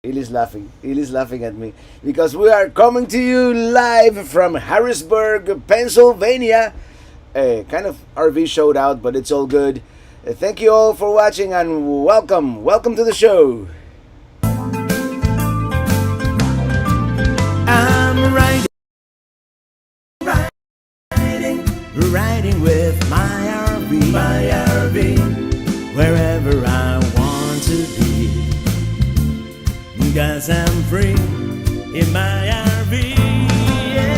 Illy's laughing. Illy's laughing at me because we are coming to you live from Harrisburg, Pennsylvania. Kind of RV showed out, but it's all good. Thank you all for watching and welcome. Welcome to the show. I'm riding with my RV, wherever I want to be. Cause I'm free in my RV. Yeah.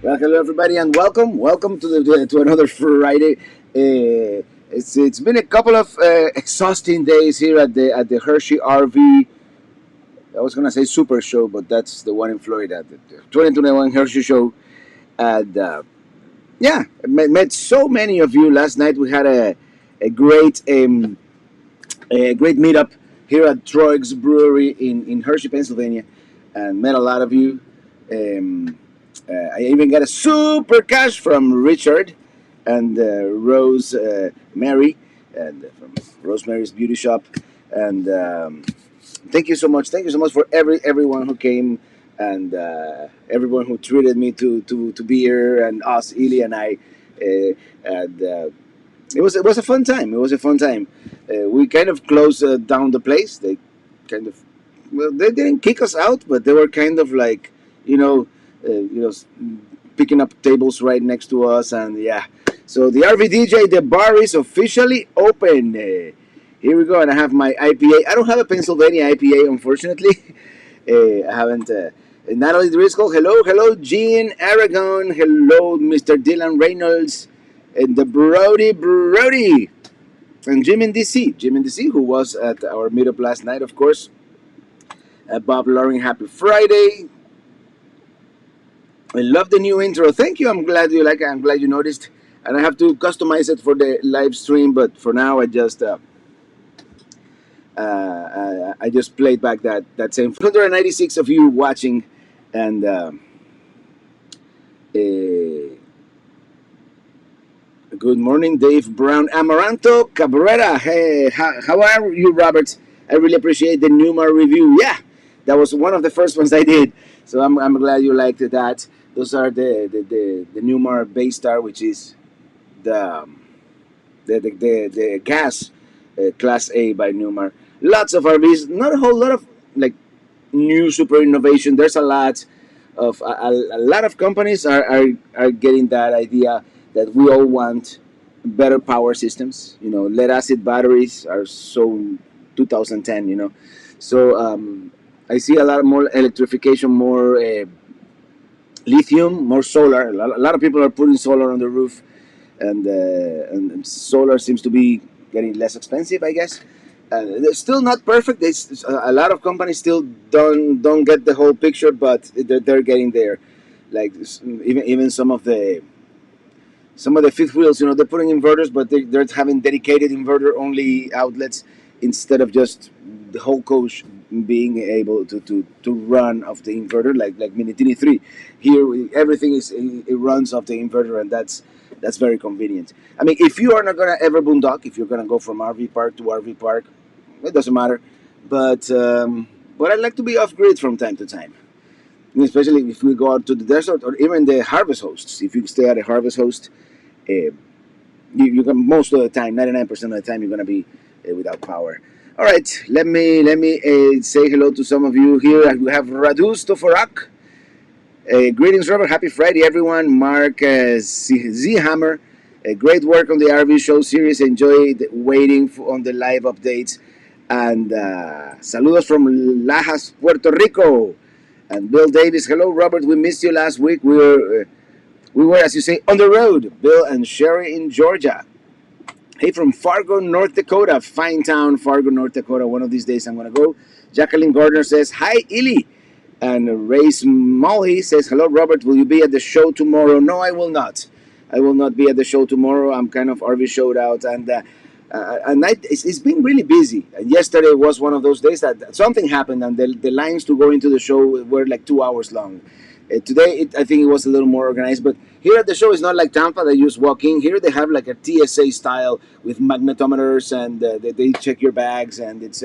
Well, hello everybody, and welcome to another Friday. It's been a couple of exhausting days here at the Hershey RV. I was gonna say Super Show, but that's the one in Florida, the 2021 Hershey Show. And yeah, I met so many of you last night. We had a great a great meetup here at Troig's Brewery in Hershey, Pennsylvania, and met a lot of you. I even got a super cash from Richard and Rose Mary, and from Rosemary's Beauty Shop. And thank you so much. Thank you so much for everyone who came and everyone who treated me to beer and us, Ili and I. And it was a fun time. It was a fun time. We kind of closed down the place. They kind of, well, they didn't kick us out, but they were kind of like, you know, picking up tables right next to us, and yeah. So the RV DJ, the bar is officially open. Here we go, and I have my IPA. I don't have a Pennsylvania IPA, unfortunately. I haven't. Natalie Driscoll, hello, Jean Aragon, hello, Mr. Dylan Reynolds, and the Brody, and Jim in DC, who was at our meetup last night, of course. Bob Loring, happy Friday. I love the new intro. Thank you. I'm glad you like it. I'm glad you noticed. And I have to customize it for the live stream, but for now, I just played back that same 196 of you watching, and good morning, Dave Brown, Amaranto Cabrera. Hey, how are you, Robert? I really appreciate the Newmar review. Yeah, that was one of the first ones I did, so I'm glad you liked that. Those are the Newmar Baystar, which is the gas Class A by Newmar. Lots of RVs, not a whole lot of like new super innovation. There's a lot of a lot of companies are getting that idea that we all want better power systems. You know, lead acid batteries are so 2010. You know, so I see a lot more electrification, more lithium, more solar. A lot of people are putting solar on the roof, and solar seems to be getting less expensive, I guess. They're still not perfect. A lot of companies still don't get the whole picture, but they're getting there. Like even some of the fifth wheels, you know, they're putting inverters, but they're having dedicated inverter only outlets instead of just the whole coach being able to run off the inverter like Minitini III. Here everything it runs off the inverter, and that's very convenient. I mean, if you are not gonna ever boondock, if you're gonna go from RV park to RV park, it doesn't matter. But I'd like to be off grid from time to time, especially if we go out to the desert or even the harvest hosts. If you stay at a harvest host, you can, most of the time, 99% of the time, you're gonna be without power. All right, let me say hello to some of you here. We have Radu Stoforak. Greetings, Robert. Happy Friday, everyone. Mark Z Hammer. Great work on the RV show series. Enjoyed waiting on the live updates. And saludos from Lajas, Puerto Rico. And Bill Davis. Hello, Robert. We missed you last week. We were, as you say, on the road. Bill and Sherry in Georgia. Hey, from Fargo, North Dakota. Fine town, Fargo, North Dakota. One of these days I'm going to go. Jacqueline Gardner says, hi, Ili. And Race Molly says, hello, Robert. Will you be at the show tomorrow? No, I will not. I will not be at the show tomorrow. I'm kind of RV showed out. And it's been really busy. And yesterday was one of those days that something happened, and the lines to go into the show were like 2 hours long. Today, I think it was a little more organized, but here at the show, it's not like Tampa. They just walk in. Here, they have like a TSA style with magnetometers, and they check your bags, and it's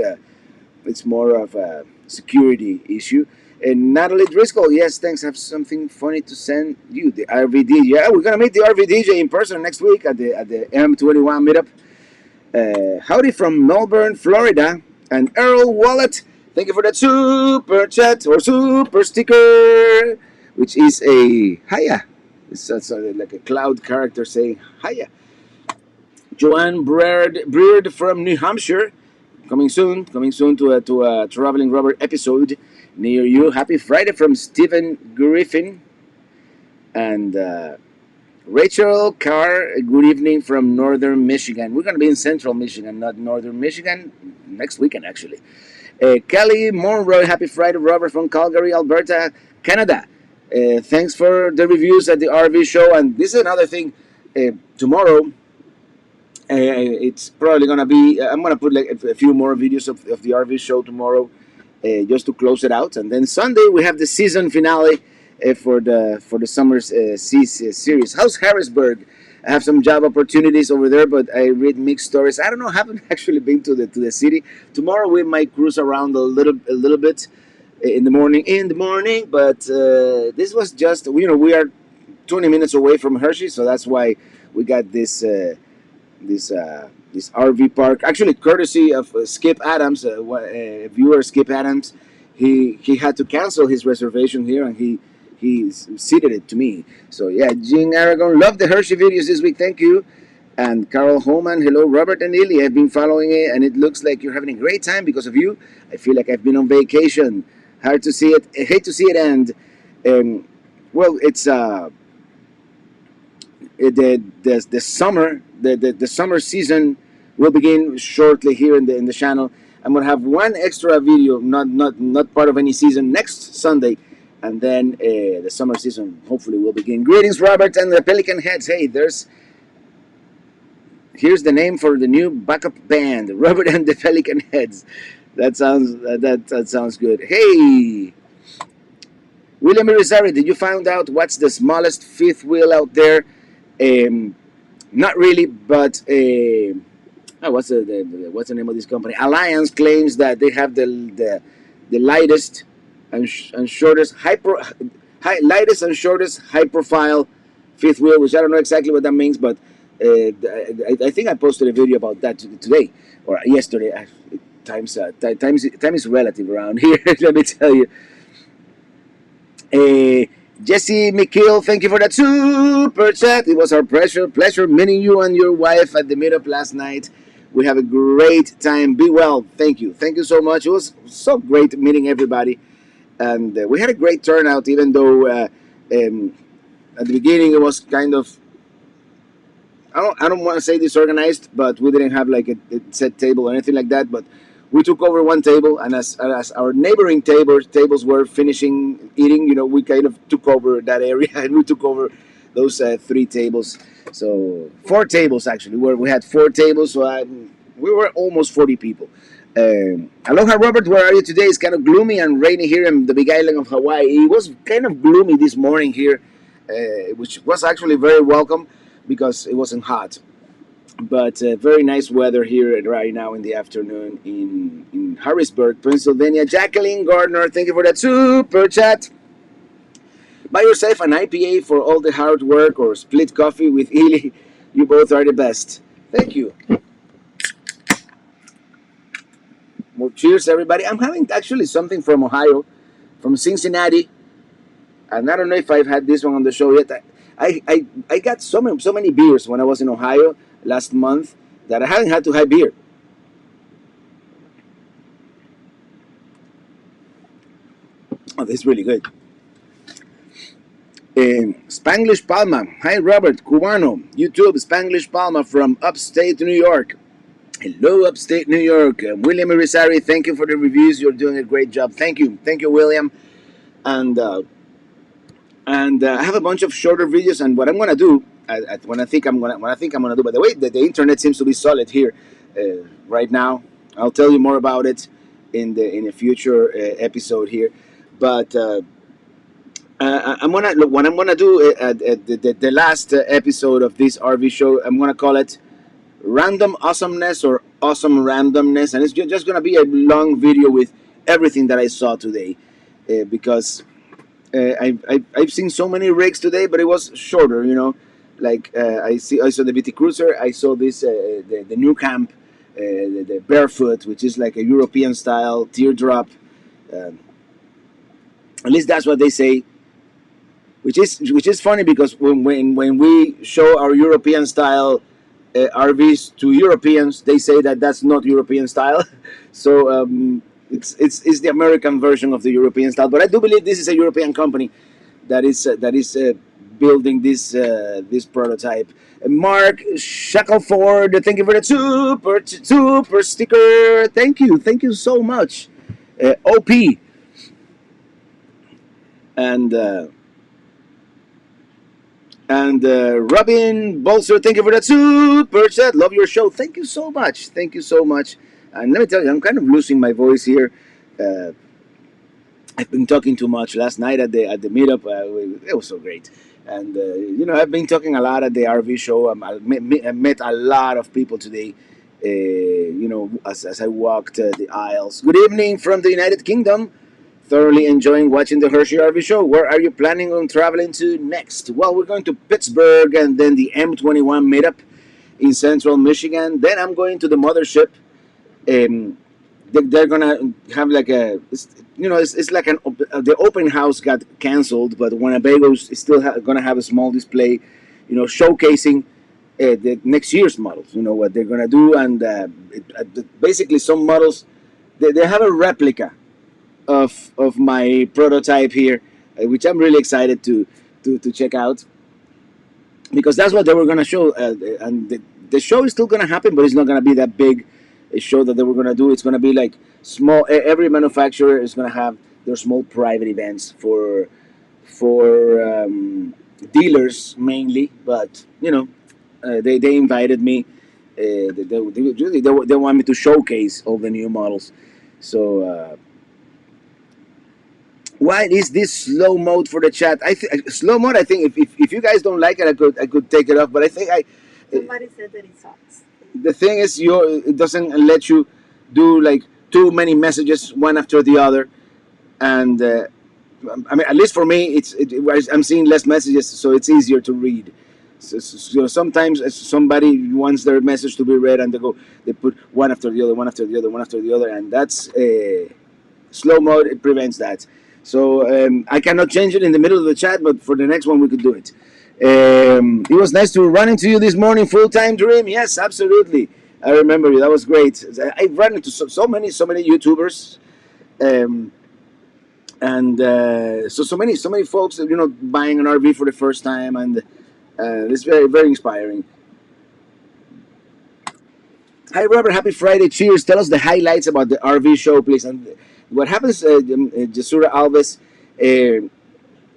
more of a security issue. And Natalie Driscoll, yes, thanks. I have something funny to send you. The RVD, yeah, we're gonna meet the RVDJ in person next week at the M21 meetup. Howdy from Melbourne, Florida, and Earl Wallet. Thank you for that super chat or super sticker, which is a hiya. It's like a cloud character saying hiya. Joanne Breard from New Hampshire, coming soon to a traveling rubber episode near you. Happy Friday from Stephen Griffin and Rachel Carr. Good evening from Northern Michigan. We're gonna be in Central Michigan, not Northern Michigan, next weekend actually. Kelly Monroe, happy Friday. Robert from Calgary, Alberta, Canada. Thanks for the reviews at the RV show. And this is another thing. Tomorrow, it's probably gonna be. I'm gonna put like a few more videos of the RV show tomorrow, just to close it out. And then Sunday we have the season finale for the summer series. How's Harrisburg? I have some job opportunities over there, but I read mixed stories. I don't know. I haven't actually been to the city. Tomorrow we might cruise around a little bit in the morning. But this was just we are 20 minutes away from Hershey, so that's why we got this RV park. Actually, courtesy of Skip Adams, viewer Skip Adams, he had to cancel his reservation here, and he seated it to me. So yeah, Jean Aragon, love the Hershey videos this week. Thank you. And Carol Holman, hello, Robert and Lily. I've been following it, and it looks like you're having a great time because of you. I feel like I've been on vacation. Hard to see it. I hate to see it end. Well, it's the summer the summer season will begin shortly here in the channel. I'm gonna have one extra video, not part of any season, next Sunday, and then the summer season hopefully will begin. Greetings, Robert and the Pelican Heads. Hey, here's the name for the new backup band, Robert and the Pelican Heads. That sounds good. Hey, William Irizarry, did you find out what's the smallest fifth wheel out there? Not really, but what's the name of this company? Alliance claims that they have the lightest and shortest lightest and shortest high profile fifth wheel, which I don't know exactly what that means, but I think I posted a video about that today or yesterday. Time is relative around here. Let me tell you. Jesse McKill, thank you for that super chat. It was our pleasure meeting you and your wife at the meetup last night. We have a great time. Be well. Thank you so much. It was so great meeting everybody, and we had a great turnout. Even though at the beginning it was kind of, I don't want to say disorganized, but we didn't have like a set table or anything like that. But we took over one table, and as our neighboring tables were finishing eating, we kind of took over that area, and we took over those 3 tables. So 4 tables actually. We had 4 tables, so we were almost 40 people. Aloha, Robert. Where are you today? It's kind of gloomy and rainy here in the Big Island of Hawaii. It was kind of gloomy this morning here, which was actually very welcome because it wasn't hot. But very nice weather here right now in the afternoon in Harrisburg, Pennsylvania. Jacqueline Gardner, thank you for that super chat. Buy yourself an IPA for all the hard work, or split coffee with Ely. You both are the best. Thank you. Well, cheers, everybody. I'm having actually something from Ohio, from Cincinnati. And I don't know if I've had this one on the show yet. I got so many beers when I was in Ohio last month that I haven't had to have beer. Oh, this is really good. Spanglish Palma. Hi, Robert. Cubano. YouTube, Spanglish Palma from upstate New York. Hello, upstate New York. William Irizarry, thank you for the reviews. You're doing a great job. Thank you, William. And I have a bunch of shorter videos. And what I'm gonna do, when I think I'm gonna do. By the way, the internet seems to be solid here right now. I'll tell you more about it in a future episode here. But I'm gonna look what I'm gonna do at the last episode of this RV show. I'm gonna call it random awesomeness or awesome randomness, and it's just gonna be a long video with everything that I saw today, because I've seen so many rigs today, but it was shorter, you know. Like I saw the BT Cruiser, I saw this the new camp, the barefoot, which is like a European style teardrop. Um, at least that's what they say. Which is funny because when we show our European style RVs to Europeans, they say that that's not European style. So it's the American version of the European style. But I do believe this is a European company that is building this prototype. Mark Shackleford, thank you for the super sticker. Thank you so much. OP and. Robin Bolser, thank you for that super chat. Love your show. Thank you so much. Thank you so much. And let me tell you, I'm kind of losing my voice here. Uh, I've been talking too much last night at the meetup. It was so great, and I've been talking a lot at the RV show. I met a lot of people today. As I walked the aisles. Good evening from the United Kingdom. Thoroughly enjoying watching the Hershey RV show. Where are you planning on traveling to next? Well, we're going to Pittsburgh and then the M21 meetup in Central Michigan. Then I'm going to the mothership. Um, they're gonna have like it's like the open house got canceled, but Winnebago's is still gonna have a small display, showcasing the next year's models. You know what they're gonna do, and basically some models they have a replica of my prototype here, which I'm really excited to check out because that's what they were gonna show, and the show is still gonna happen, but it's not gonna be that big a show that they were gonna do. It's gonna be like small. Every manufacturer is gonna have their small private events for dealers mainly, but they invited me. They want me to showcase all the new models, so. Why is this slow mode for the chat? Slow mode. I think if you guys don't like it, I could take it off. But I think Somebody said that it sucks. the thing is it doesn't let you do like too many messages one after the other, and I mean at least for me I'm seeing less messages, so it's easier to read. So sometimes somebody wants their message to be read, and they put one after the other, one after the other, one after the other, and that's slow mode. It prevents that. So I cannot change it in the middle of the chat, but for the next one we could do it. It was nice to run into you this morning, full time dream. Yes, absolutely. I remember you. That was great. I've run into so many YouTubers, um, and so many folks, buying an RV for the first time, and it's very very inspiring. Hi Robert, happy Friday. Cheers. Tell us the highlights about the RV show, please. And what happens, Jasura Alves?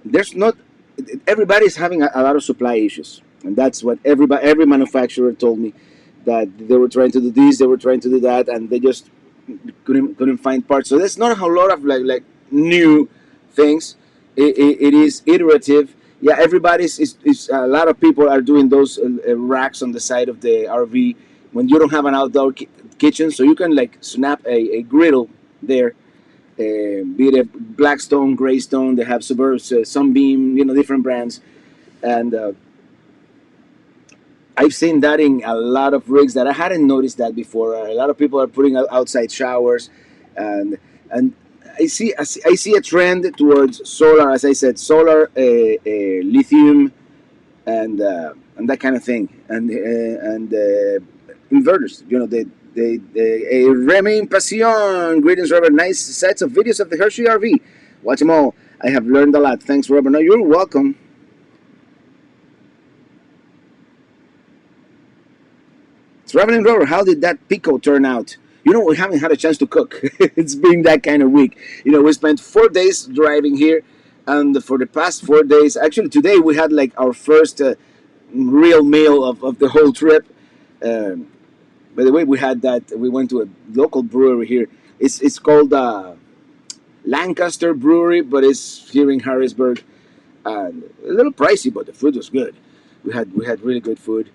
There's not everybody's having a lot of supply issues, and that's what every manufacturer told me, that they were trying to do this, they were trying to do that, and they just couldn't find parts. So there's not a whole lot of like new things. It is iterative. Yeah, everybody's is a lot of people are doing those racks on the side of the RV when you don't have an outdoor kitchen, so you can like snap a griddle there, be it a Blackstone, Greystone. They have Suburbs, Sunbeam, different brands, and I've seen that in a lot of rigs that I hadn't noticed that before. A lot of people are putting outside showers, and I see a trend towards solar, as I said, solar, lithium, and that kind of thing, and inverters. Remy Passion. Greetings, Robert. Nice sets of videos of the Hershey RV. Watch them all. I have learned a lot. Thanks, Robert. No, you're welcome. Traveling Robert, how did that pico turn out? We haven't had a chance to cook. It's been that kind of week. We spent 4 days driving here, and for the past 4 days, actually today we had like our first real meal of the whole trip. Um, by the way, we went to a local brewery here. It's called Lancaster Brewery, but it's here in Harrisburg. and a little pricey, but the food was good. We had really good food.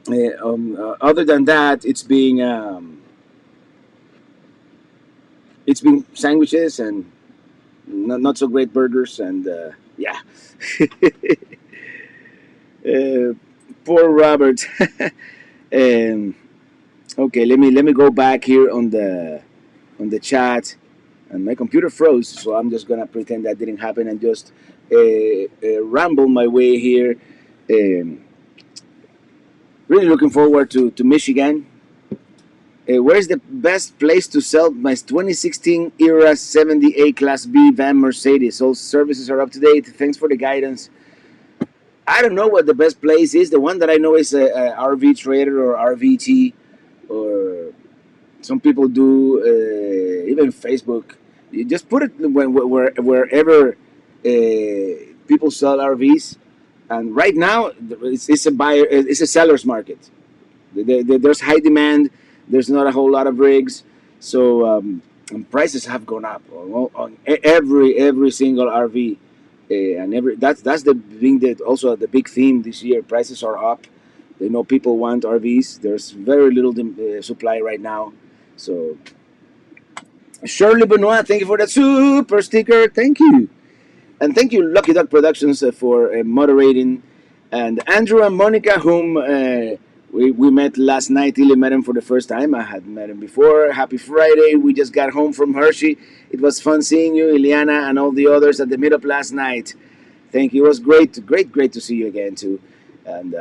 Other than that, it's been sandwiches and not so great burgers, and yeah. uh, Poor Robert. um, okay, let me go back here on the chat, and my computer froze, so I'm just gonna pretend that didn't happen and just ramble my way here. Um, Really looking forward to Michigan. Where's the best place to sell my 2016 era 78 Class B van Mercedes? All services are up to date. Thanks for the guidance. I don't know what the best place is. The one that I know is a RV Trader or RVT, or some people do even Facebook. You just put it wherever people sell RVs. And right now, it's a seller's market. There's high demand. There's not a whole lot of rigs, so and prices have gone up on every single RV, and that's the thing, that also the big theme this year. Prices are up. They know people want RVs. There's very little supply right now, so Shirley Benoit, thank you for that super sticker. Thank you. And thank you, Lucky Duck Productions, for moderating. And Andrew and Monica, whom we met last night. Tilly met him for the first time. I had met him before. Happy Friday. We just got home from Hershey. It was fun seeing you, Ileana, and all the others at the meetup last night. Thank you. It was great to see you again, too. And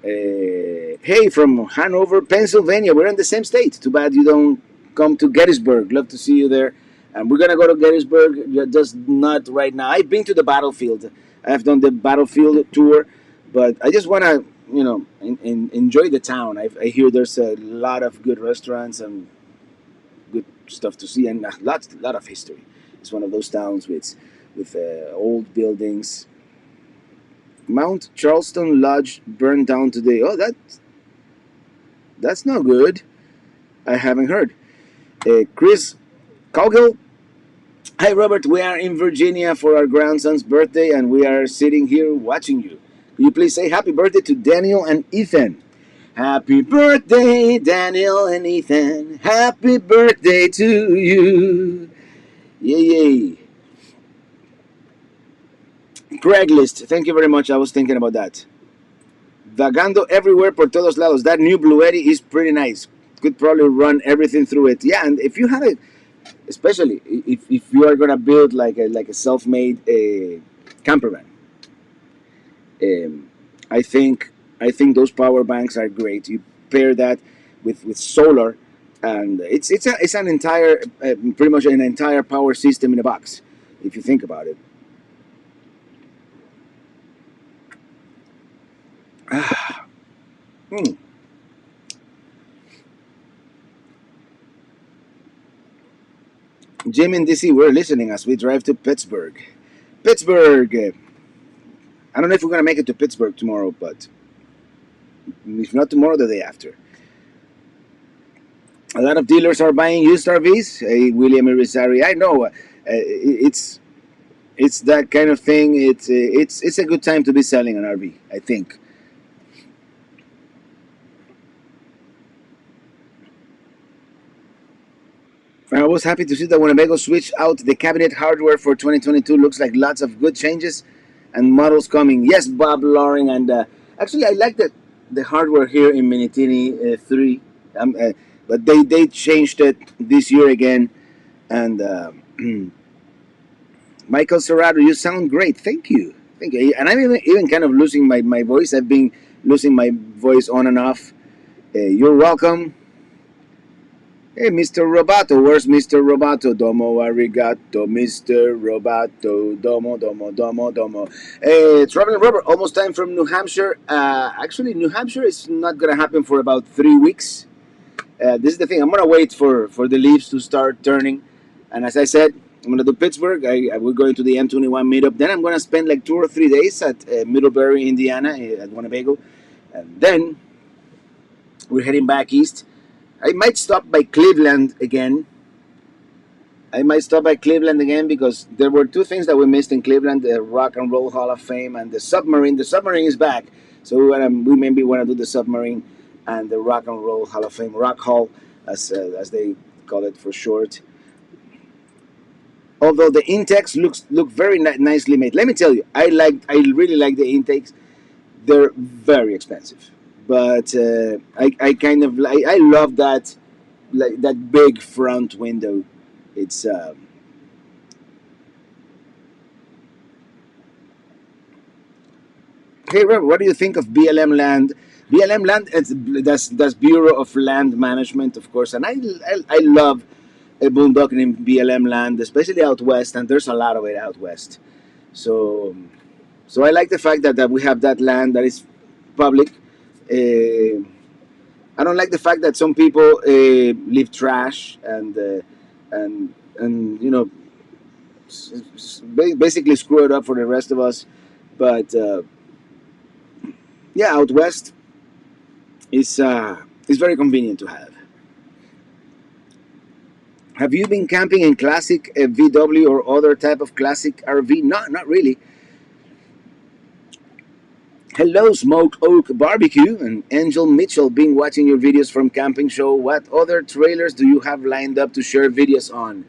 hey, from Hanover, Pennsylvania. We're in the same state. Too bad you don't come to Gettysburg. Love to see you there. And we're gonna go to Gettysburg, just not right now. I've been to the battlefield. I've done the battlefield tour, but I just wanna, enjoy the town. I hear there's a lot of good restaurants and good stuff to see, and a lot of history. It's one of those towns with old buildings. Mount Charleston Lodge burned down today. Oh, that's not good. I haven't heard. Chris Cowgill. Hi, Robert. We are in Virginia for our grandson's birthday, and we are sitting here watching you. Will you please say happy birthday to Daniel and Ethan? Happy birthday, Daniel and Ethan. Happy birthday to you. Yay, yay. Craigslist. Thank you very much. I was thinking about that. Vagando everywhere por todos lados. That new Blue Eddy is pretty nice. Could probably run everything through it. Yeah, and if you have it, especially if you are gonna build like a self-made camper van, um, I think those power banks are great. You pair that with solar, and it's an entire pretty much an entire power system in a box. If you think about it. Hmm. Jim and DC, we're listening as we drive to Pittsburgh. Pittsburgh. I don't know if we're gonna make it to Pittsburgh tomorrow, but if not tomorrow, the day after. A lot of dealers are buying used RVs. William Irizarry, I know. It's that kind of thing. It's a good time to be selling an RV, I think. I was happy to see that Winnebago switched out the cabinet hardware for 2022. Looks like lots of good changes and models coming. Yes, Bob Loring, and actually I like the hardware here in Minitini III, but they changed it this year again. And Michael Serrato, you sound great. Thank you. And I'm even kind of losing my voice. I've been losing my voice on and off. You're welcome. Hey, Mr. Robato, where's Mr. Robato? Domo arigato, Mr. Robato. Domo, domo, domo, domo. Hey, Traveling Robert, almost time from New Hampshire. Actually, New Hampshire is not going to happen for about 3 weeks. This is the thing. I'm going to wait for the leaves to start turning. And as I said, I'm going to do Pittsburgh. We're going to the M21 meetup. Then I'm going to spend like 2 or 3 days at Middlebury, Indiana, at Winnebago. And then we're heading back east. I might stop by Cleveland again. I might stop by Cleveland again because there were two things that we missed in Cleveland: the Rock and Roll Hall of Fame and the submarine. The submarine is back, so we maybe want to do the submarine and the Rock and Roll Hall of Fame, Rock Hall, as they call it for short. Although the intakes look very nicely made. Let me tell you, I really like the intakes. They're very expensive, but I kind of I love that, like that big front window. It's Hey Robert, what do you think of BLM land? BLM land, that's Bureau of Land Management, of course, and I love boondocking in BLM land, especially out west, and there's a lot of it out west. So so I like the fact that we have that land that is public. Uh, I don't like the fact that some people leave trash and basically screw it up for the rest of us. But yeah, out west is very convenient to have. Have you been camping in classic VW or other type of classic RV? Not really. Hello, Smoke Oak Barbecue and Angel Mitchell. Been watching your videos from camping show. What other trailers do you have lined up to share videos on?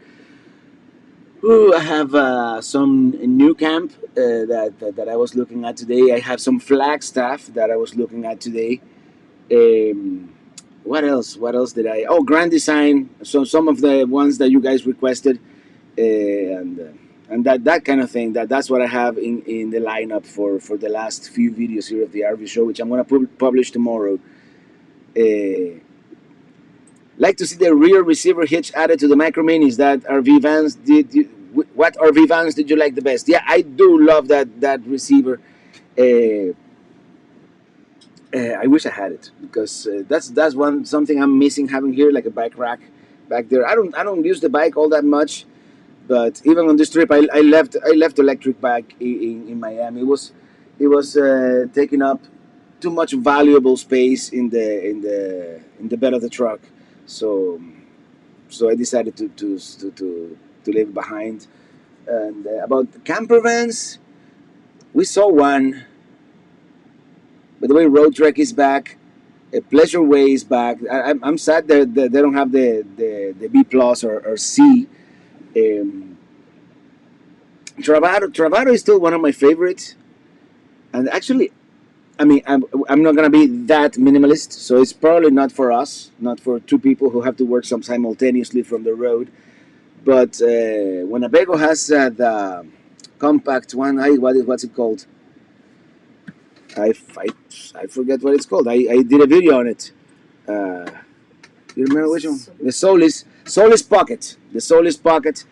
Ooh, I have some new camp that I was looking at today. I have some Flagstaff that I was looking at today. Um, what else? What else did I? Oh, Grand Design. So some of the ones that you guys requested, and that kind of thing. That's what I have in the lineup for the last few videos here of the RV show, which I'm gonna publish tomorrow. Uh, like to see the rear receiver hitch added to the Micro Minis. That RV vans what RV vans did you like the best? Yeah, I do love that receiver. Uh, I wish I had it because that's one something I'm missing having here, like a bike rack back there. I don't use the bike all that much, but even on this trip, I left electric bike in Miami. It was taking up too much valuable space in the bed of the truck, so so I decided to leave it behind. And about the camper vans, we saw one. By the way, Road Trek is back. Pleasure Way is back. I'm sad that they don't have the B plus or C. Um, Travado is still one of my favorites, and actually, I mean, I'm not gonna be that minimalist, so it's probably not for us, not for two people who have to work some simultaneously from the road. But Winnebago has the compact one. What's it called? I, I, I forget what it's called. I did a video on it. Uh, you remember which one? The Solis Pocket. The Solis Pocket.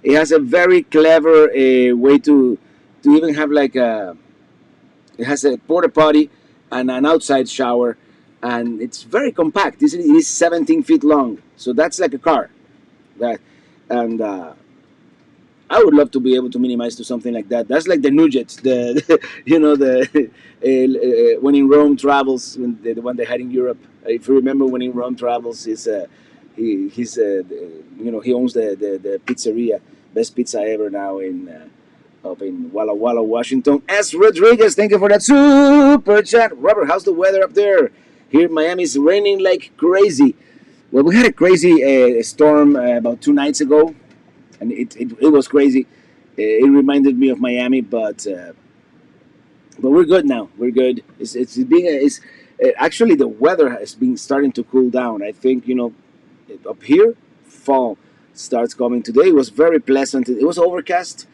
It has a very clever way to even have like a. It has a porta potty and an outside shower, and it's very compact. It is 17 feet long, so that's like a car. That and I would love to be able to minimize to something like that. That's like the Nugget, the the when in Rome travels, when the one they had in Europe. If you remember, when in Rome travels, he owns the pizzeria, best pizza ever now in up in Walla Walla, Washington. S. Rodriguez, thank you for that super chat. Robert, how's the weather up there? Here in Miami, it's raining like crazy. Well, we had a crazy storm about 2 nights ago, and it was crazy. It reminded me of Miami, but we're good now. We're good. It's actually the weather has been starting to cool down. I think up here, fall starts coming today. It was very pleasant. It was overcast,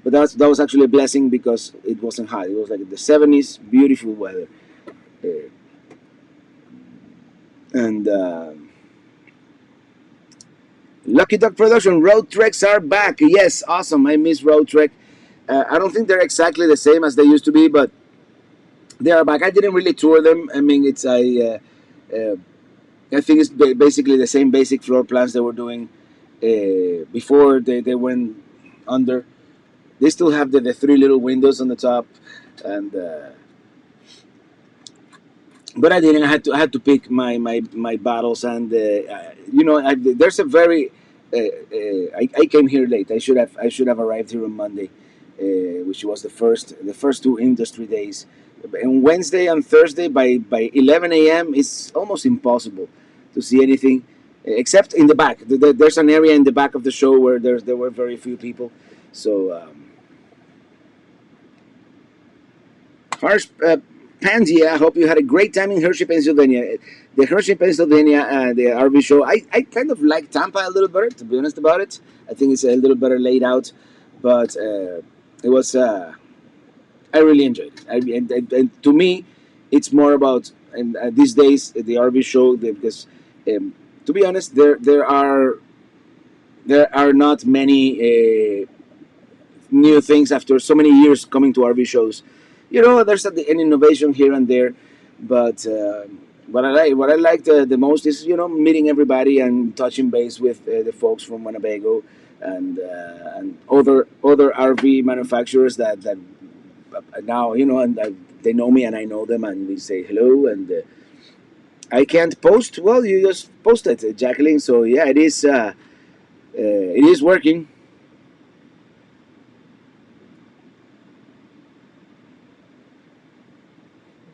but that was actually a blessing because it wasn't hot. It was like in the 70s, beautiful weather, uh, and. Lucky Duck Production, Road Treks are back. Yes, awesome. I miss Road Trek. I don't think they're exactly the same as they used to be, but they are back. I didn't really tour them. I mean, uh, I think it's basically the same basic floor plans they were doing before they went under. They still have the three little windows on the top, and but I didn't. I had to pick my battles, and there's a very I came here late. I should have arrived here on Monday, which was the first two industry days. And Wednesday and Thursday by 11 a.m. it's almost impossible to see anything except in the back. There's an area in the back of the show where there were very few people. So Harsh Pandia, I hope you had a great time in Hershey, Pennsylvania. The Hershey, Pennsylvania, the RV show. I kind of like Tampa a little better, to be honest about it. I think it's a little better laid out, but it was. I really enjoyed it. And to me, it's more about and these days the RV show because, to be honest, there are not many new things after so many years coming to RV shows. There's an innovation here and there, but what I like the most is meeting everybody and touching base with the folks from Winnebago and other RV manufacturers that now and they know me and I know them and we say hello and I can't post. Well, you just post it, Jacqueline. So yeah, it is working.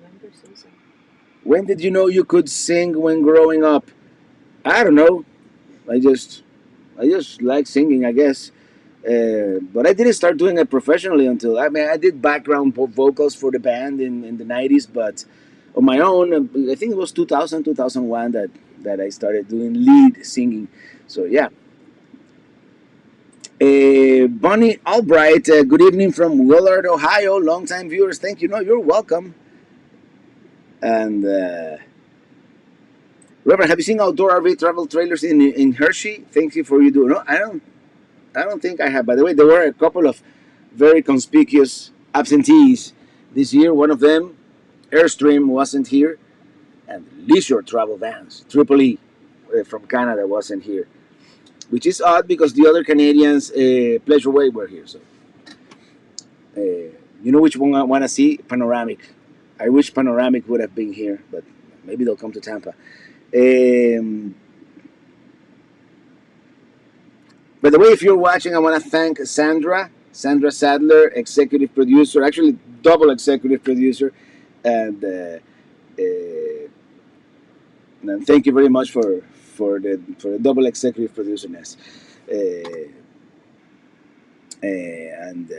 Remember Susan? When did you know you could sing when growing up? I don't know. I just like singing, I guess. But I didn't start doing it professionally until I did background vocals for the band in the 90s, but on my own, I think it was 2000, 2001 that I started doing lead singing. So yeah. Bonnie Albright, good evening from Willard, Ohio. Longtime viewers, thank you. No, you're welcome. And Robert, have you seen outdoor RV travel trailers in Hershey? Thank you for you doing. No, I don't think I have. By the way, there were a couple of very conspicuous absentees this year. One of them, Airstream, wasn't here, and Leisure Travel Vans, Triple E, from Canada, wasn't here, which is odd because the other Canadians, Pleasure Way, were here. So, which one I want to see? Panoramic. I wish Panoramic would have been here, but maybe they'll come to Tampa. By the way, if you're watching, I want to thank Sandra Sadler, executive producer, actually double executive producer, and and thank you very much for the double executive producerness. Uh, and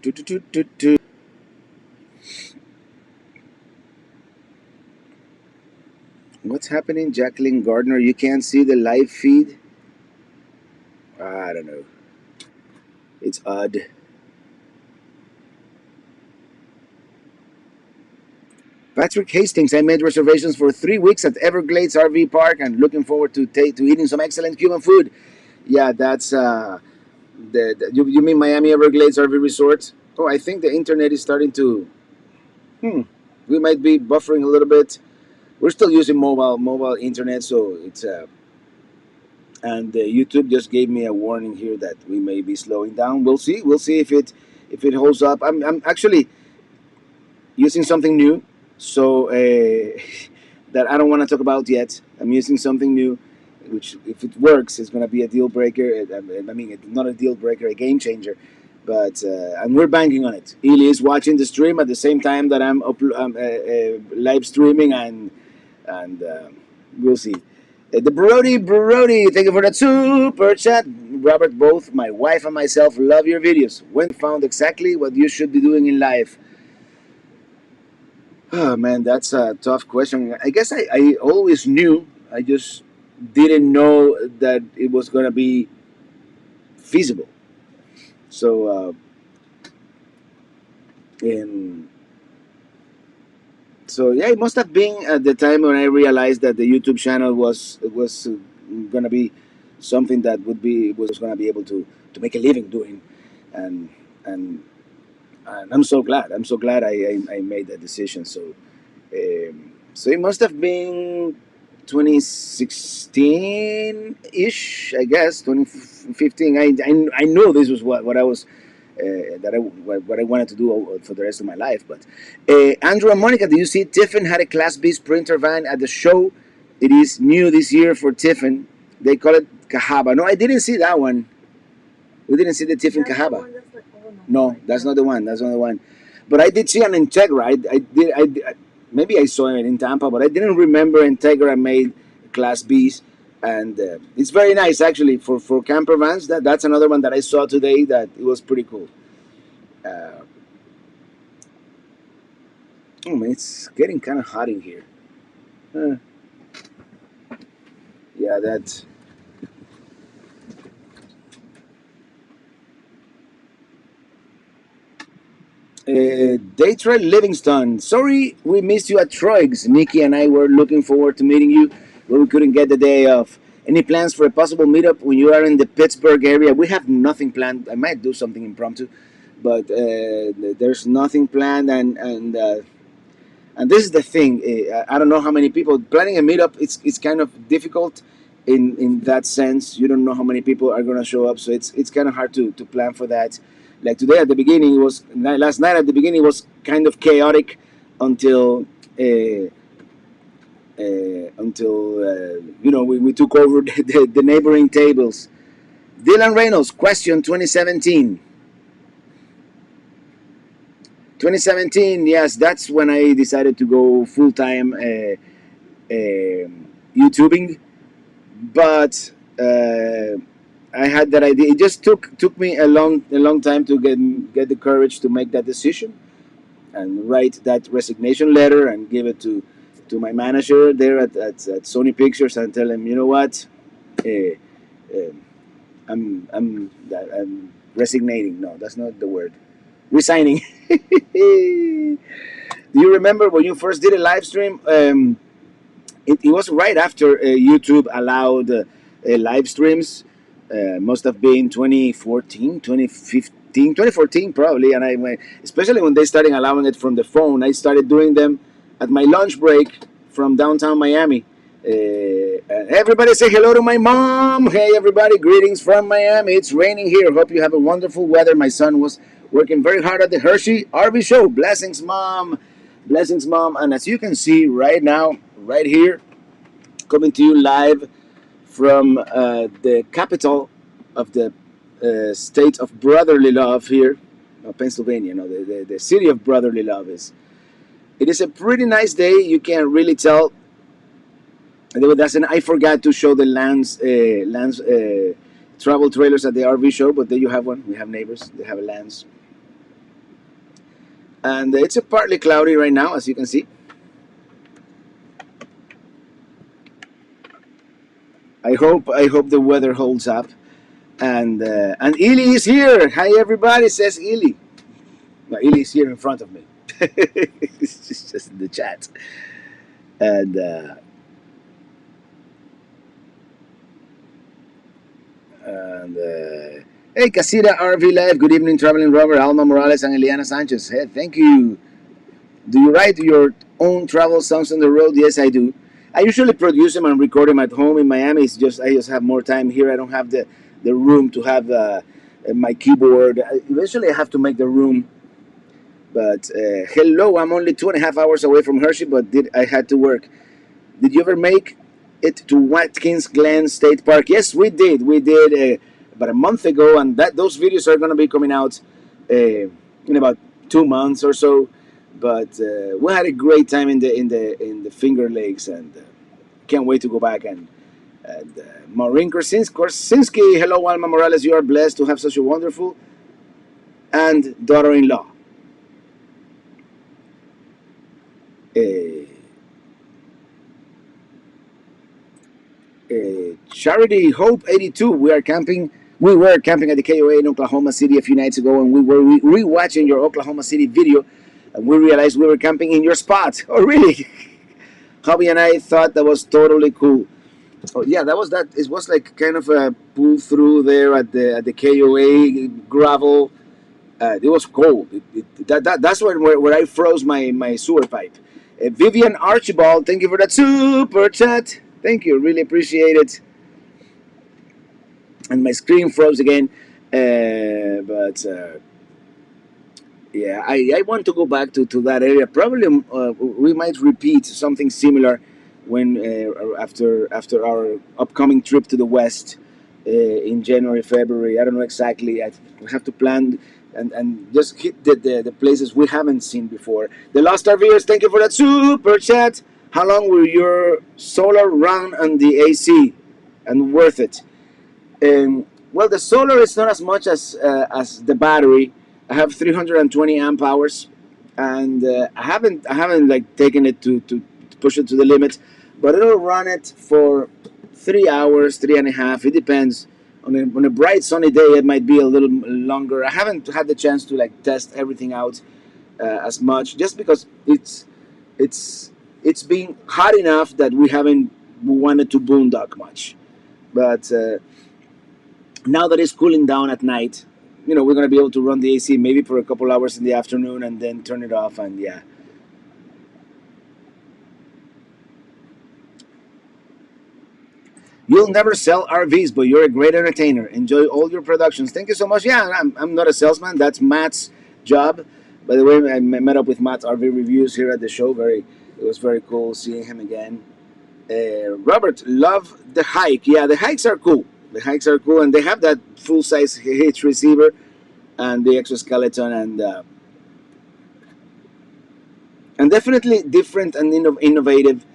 tu- tu- tu- tu- tu. What's happening, Jacqueline Gardner? You can't see the live feed. I don't know. It's odd. Patrick Hastings, I made reservations for 3 weeks at Everglades RV Park and looking forward to eating some excellent Cuban food. Yeah, that's you mean Miami Everglades RV Resort? Oh, I think the internet is starting to. Hmm, we might be buffering a little bit. We're still using mobile internet, so it's and YouTube just gave me a warning here that we may be slowing down. We'll see. We'll see if it holds up. I'm actually using something new, so that I don't want to talk about yet. I'm using something new, which if it works, is going to be a deal breaker. I mean, it's not a deal breaker, a game changer. But and we're banking on it. Ely is watching the stream at the same time that I'm live streaming, and we'll see. The Brody, thank you for that super chat. Robert, both my wife and myself love your videos. When found exactly what you should be doing in life? Oh man, that's a tough question. I guess I always knew. I just didn't know that it was gonna be feasible. So, in so yeah, it must have been at the time when I realized that the YouTube channel was gonna be something that was gonna be able to make a living doing, and and and I'm so glad. I'm so glad I made that decision. So it must have been 2016 ish, I guess 2015. I know this was what I was what I wanted to do for the rest of my life. But Andrew and Monica, do you see Tiffin had a Class B Sprinter van at the show? It is new this year for Tiffin. They call it Cahaba. No, I didn't see that one. We didn't see the Tiff in Cahaba. Oh, No, that's not the one. That's not the one. But I did see an Integra. Maybe I saw it in Tampa, but I didn't remember Integra made Class Bs, and it's very nice actually for camper vans. That's another one that I saw today that it was pretty cool. Uh, oh man, it's getting kind of hot in here. Uh, yeah, that's. Daytra Livingston. Sorry we missed you at Troig's. Nikki and I were looking forward to meeting you, but we couldn't get the day off. Any plans for a possible meetup when you are in the Pittsburgh area? We have nothing planned. I might do something impromptu, but there's nothing planned. And this is the thing. I don't know how many people planning a meetup. It's kind of difficult in that sense. You don't know how many people are gonna show up, so it's kind of hard to plan for that. Like today at the beginning, it was last night at the beginning it was kind of chaotic until we took over the neighboring tables. Dylan Reynolds, question 2017. 2017, yes, that's when I decided to go full time YouTubing. But I had that idea. It just took me a long time to get the courage to make that decision and write that resignation letter and give it to my manager there at Sony Pictures and tell him, you know what, uh, uh, I'm resignating. No, that's not the word. Resigning. Do you remember when you first did a live stream? It was right after YouTube allowed live streams. Must have been 2014, 2015, 2014 probably. And I went, especially when they started allowing it from the phone, I started doing them at my lunch break from downtown Miami. Everybody say hello to my mom. Hey, everybody, greetings from Miami. It's raining here. Hope you have a wonderful weather. My son was working very hard at the Hershey RV show. Blessings, mom. Blessings, mom. And as you can see right now, right here, coming to you live from the capital of the state of brotherly love here, Pennsylvania. No, the city of brotherly love is. It is a pretty nice day. You can really tell. I forgot to show the Lance travel trailers at the RV show, but there you have one. We have neighbors. They have a Lance, and it's a partly cloudy right now, as you can see. I hope the weather holds up. And Ili is here. Hi everybody, says Ili. Well, Ili is here in front of me. It's just in the chat. And hey, Casita RV Live. Good evening, traveling Robert, Alma Morales, and Eliana Sanchez. Hey, thank you. Do you write your own travel songs on the road? Yes, I do. I usually produce them and record them at home in Miami. I just have more time here. I don't have the room to have my keyboard. Eventually, I have to make the room. But hello, I'm only 2.5 hours away from Hershey, but I had to work. Did you ever make it to Watkins Glen State Park? Yes, we did. We did about a month ago, and those videos are going to be coming out in about 2 months or so. But we had a great time in the Finger Lakes, and can't wait to go back and Maureen Korsinski. Hello, Alma Morales. You are blessed to have such a wonderful and daughter-in-law. Uh, Charity Hope 82. We were camping at the KOA in Oklahoma City a few nights ago, and we were re-watching your Oklahoma City video, and we realized we were camping in your spot. Oh, really? Hobby and I thought that was totally cool. Oh, yeah, that was that. It was like kind of a pull through there at the KOA gravel. It was cold. That's where I froze my sewer pipe. Vivian Archibald, thank you for that super chat. Thank you, really appreciate it. And my screen froze again, but yeah, I want to go back to that area. Probably we might repeat something similar when after our upcoming trip to the west in January, February. I don't know exactly. I have to plan and just hit the places we haven't seen before. The Lost RVers, thank you for that super chat. How long will your solar run on the AC? And worth it? Well, the solar is not as much as the battery. I have 320 amp hours, and I haven't like taken it to push it to the limit, but it'll run it for 3 hours, 3.5. It depends. On a bright sunny day, it might be a little longer. I haven't had the chance to like test everything out as much, just because it's it's been hot enough that we haven't wanted to boondock much, but. Now that it's cooling down at night, we're gonna be able to run the AC maybe for a couple hours in the afternoon and then turn it off. And yeah, you'll never sell RVs, but you're a great entertainer. Enjoy all your productions. Thank you so much. Yeah, I'm not a salesman. That's Matt's job. By the way, I met up with Matt's RV reviews here at the show. It was very cool seeing him again. Robert, love the hike. Yeah, the hikes are cool. The hikes are cool, and they have that full size hitch receiver and the exoskeleton, and definitely different and innovative.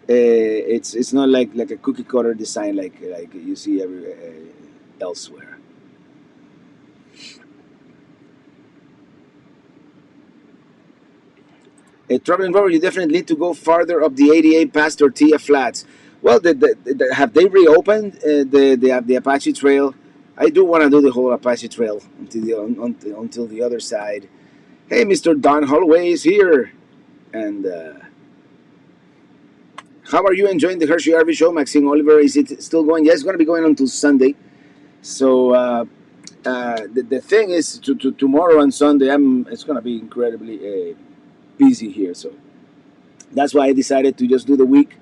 It's not like a cookie cutter design like you see elsewhere. Traveling Rover, you definitely need to go farther up the 88 past Tortilla Flats. Well, have they reopened the Apache Trail? I do want to do the whole Apache Trail until the other side. Hey, Mr. Don Holloway is here. And how are you enjoying the Hershey RV show, Maxine Oliver? Is it still going? Yes, it's going to be going until Sunday. So the thing is, tomorrow and Sunday, it's going to be incredibly busy here. So that's why I decided to just do the week.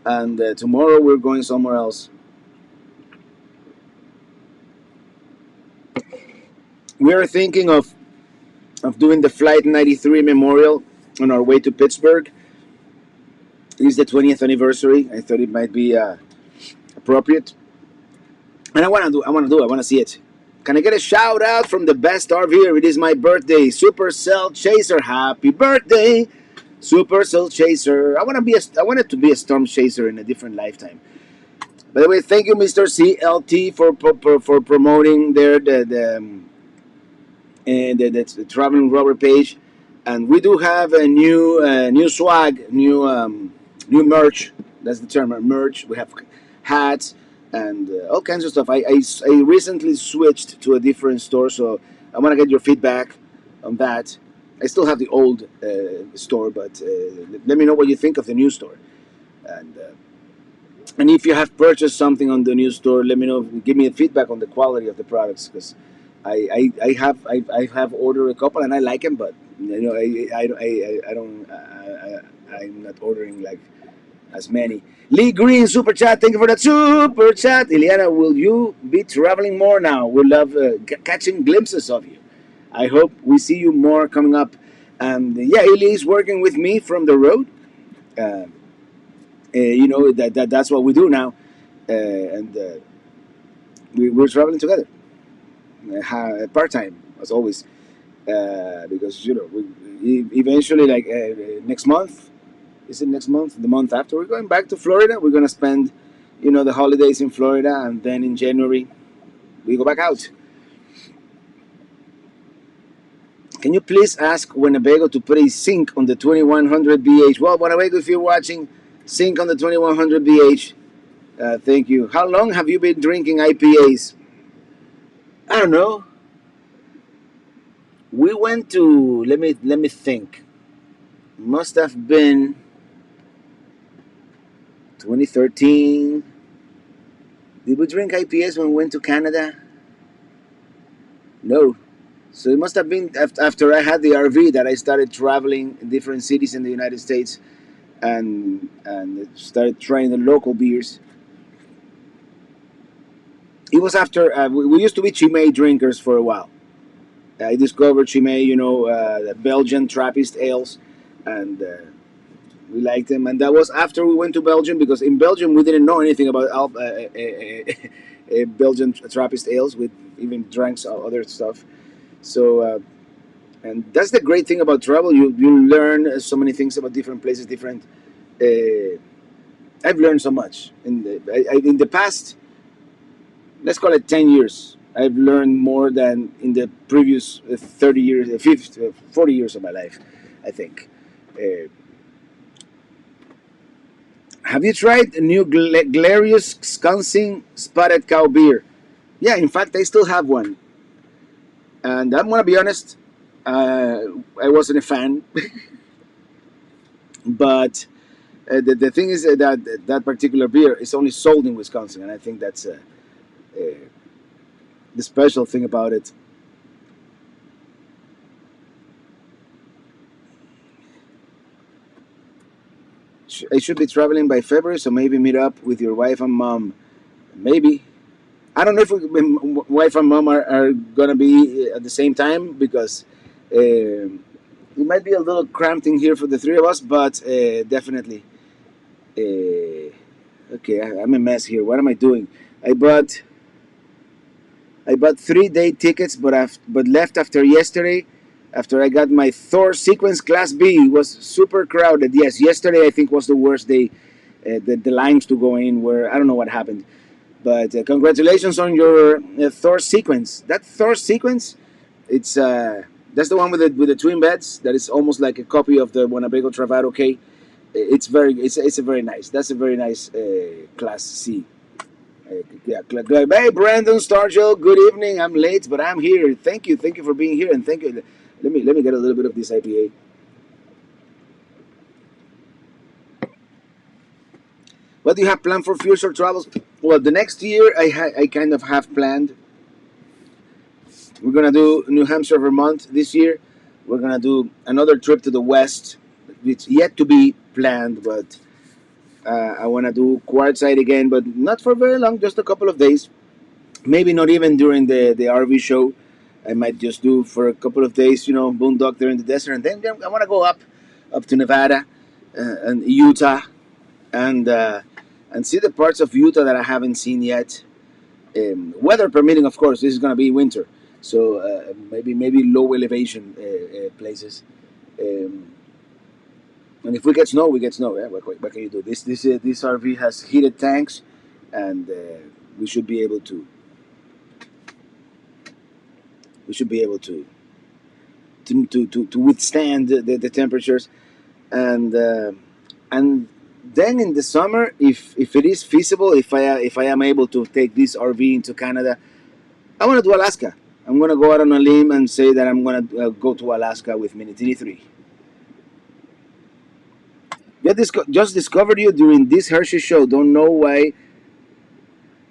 And tomorrow we're going somewhere else. We are thinking of doing the Flight 93 Memorial on our way to Pittsburgh. It is the 20th anniversary. I thought it might be appropriate, and I want to do. I want to see it. Can I get a shout out from the best RVer? It is my birthday, Supercell Chaser. Happy birthday, Supercell Chaser. I wanted to be a storm chaser in a different lifetime. By the way, thank you, Mr. CLT, for promoting the Traveling Rubber page, and we do have a new swag, new merch. That's the term, merch. We have hats and all kinds of stuff. I recently switched to a different store, so I want to get your feedback on that. I still have the old store, but let me know what you think of the new store. And if you have purchased something on the new store, let me know. Give me a feedback on the quality of the products, because I have ordered a couple and I like them, but I'm not ordering like as many. Lee Green super chat, thank you for that super chat. Ileana, will you be traveling more now? We love catching glimpses of you. I hope we see you more coming up. And yeah, Ili is working with me from the road. That's what we do now, and we're traveling together, part time as always, because we eventually like next month. Is it next month? The month after, we're going back to Florida. We're gonna spend, the holidays in Florida, and then in January we go back out. Can you please ask Winnebago to put a sink on the 2100 BH? Well, Winnebago, if you're watching, sink on the 2100 BH. Thank you. How long have you been drinking IPAs? I don't know. We went to let me think. Must have been 2013. Did we drink IPAs when we went to Canada? No. So it must have been after I had the RV that I started traveling in different cities in the United States, and started trying the local beers. It was after we used to be Chimay drinkers for a while. I discovered Chimay, the Belgian Trappist ales, and We liked them, and that was after we went to Belgium, because in Belgium we didn't know anything about Belgian Trappist ales. We even drank some other stuff. So, and that's the great thing about travel. You learn so many things about different places, different. Uh, I've learned so much in the past. Let's call it 10 years. I've learned more than in the previous 30 years, 50, 40 years of my life, I think. Uh, have you tried the new Glarious Wisconsin Spotted Cow beer? Yeah, in fact, I still have one. And I'm going to be honest, uh, I wasn't a fan. But the thing is that that particular beer is only sold in Wisconsin. And I think that's uh, the special thing about it. I should be traveling by February, so maybe meet up with your wife and mom. Maybe. I don't know if wife and mom are gonna be at the same time, because it might be a little cramped in here for the three of us, but definitely. Okay, I'm a mess here. What am I doing? I bought I bought 3 day tickets, but left after yesterday. After I got my Thor sequence Class B, it was super crowded. Yes, yesterday I think was the worst day. The lines to go in were, I don't know what happened. But congratulations on your Thor sequence. That Thor sequence, it's that's the one with the twin beds. That is almost like a copy of the Winnebago Travado K. It's a very nice. That's a very nice Class C. Yeah, hey Brandon Stargell, good evening. I'm late, but I'm here. Thank you for being here, and thank you. Let me get a little bit of this IPA. What do you have planned for future travels? Well, the next year I kind of have planned. We're gonna do New Hampshire, Vermont this year. We're gonna do another trip to the west. It's yet to be planned, but I want to do Quartzsite again, but not for very long, just a couple of days. Maybe not even during the RV show. I might just do for a couple of days, boondock there in the desert, and then I want to go up to Nevada and Utah, and uh, and see the parts of Utah that I haven't seen yet. Weather permitting, of course. This is going to be winter, so maybe low elevation places. Um, and if we get snow, we get snow. Yeah? What can you do? This RV has heated tanks, and we should be able to we should be able to withstand the temperatures, and and then in the summer, if it is feasible, if I am able to take this RV into Canada, I want to do Alaska. I'm gonna go out on a limb and say that I'm gonna go to Alaska with Minitini III. Just discovered you during this Hershey show. Don't know why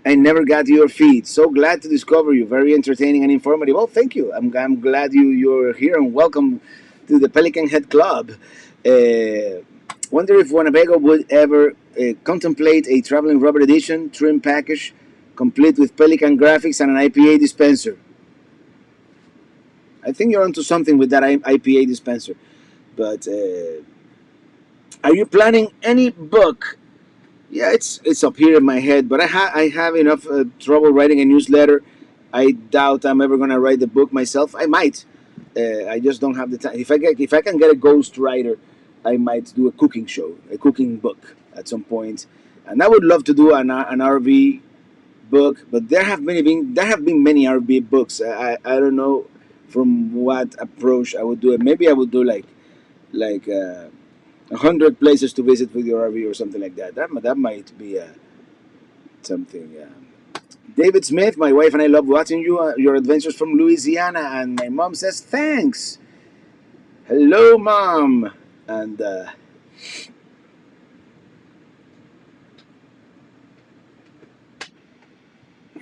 I never got your feed. So glad to discover you. Very entertaining and informative. Well, thank you. I'm glad you're here, and welcome to the Pelican Head Club. Wonder if Winnebago would ever contemplate a traveling rubber edition trim package complete with Pelican graphics and an IPA dispenser. I think you're onto something with that IPA dispenser. But are you planning any book? Yeah, it's up here in my head, but I have enough trouble writing a newsletter. I doubt I'm ever gonna write the book myself. I might. I just don't have the time. If I can get a ghost writer, I might do a cooking show, a cooking book at some point, and I would love to do an RV book. But there have been many RV books. I don't know from what approach I would do it. Maybe I would do like 100 places to visit with your RV or something like that. That might be something. David Smith, my wife and I love watching your adventures from Louisiana, and my mom says thanks. Hello, mom, and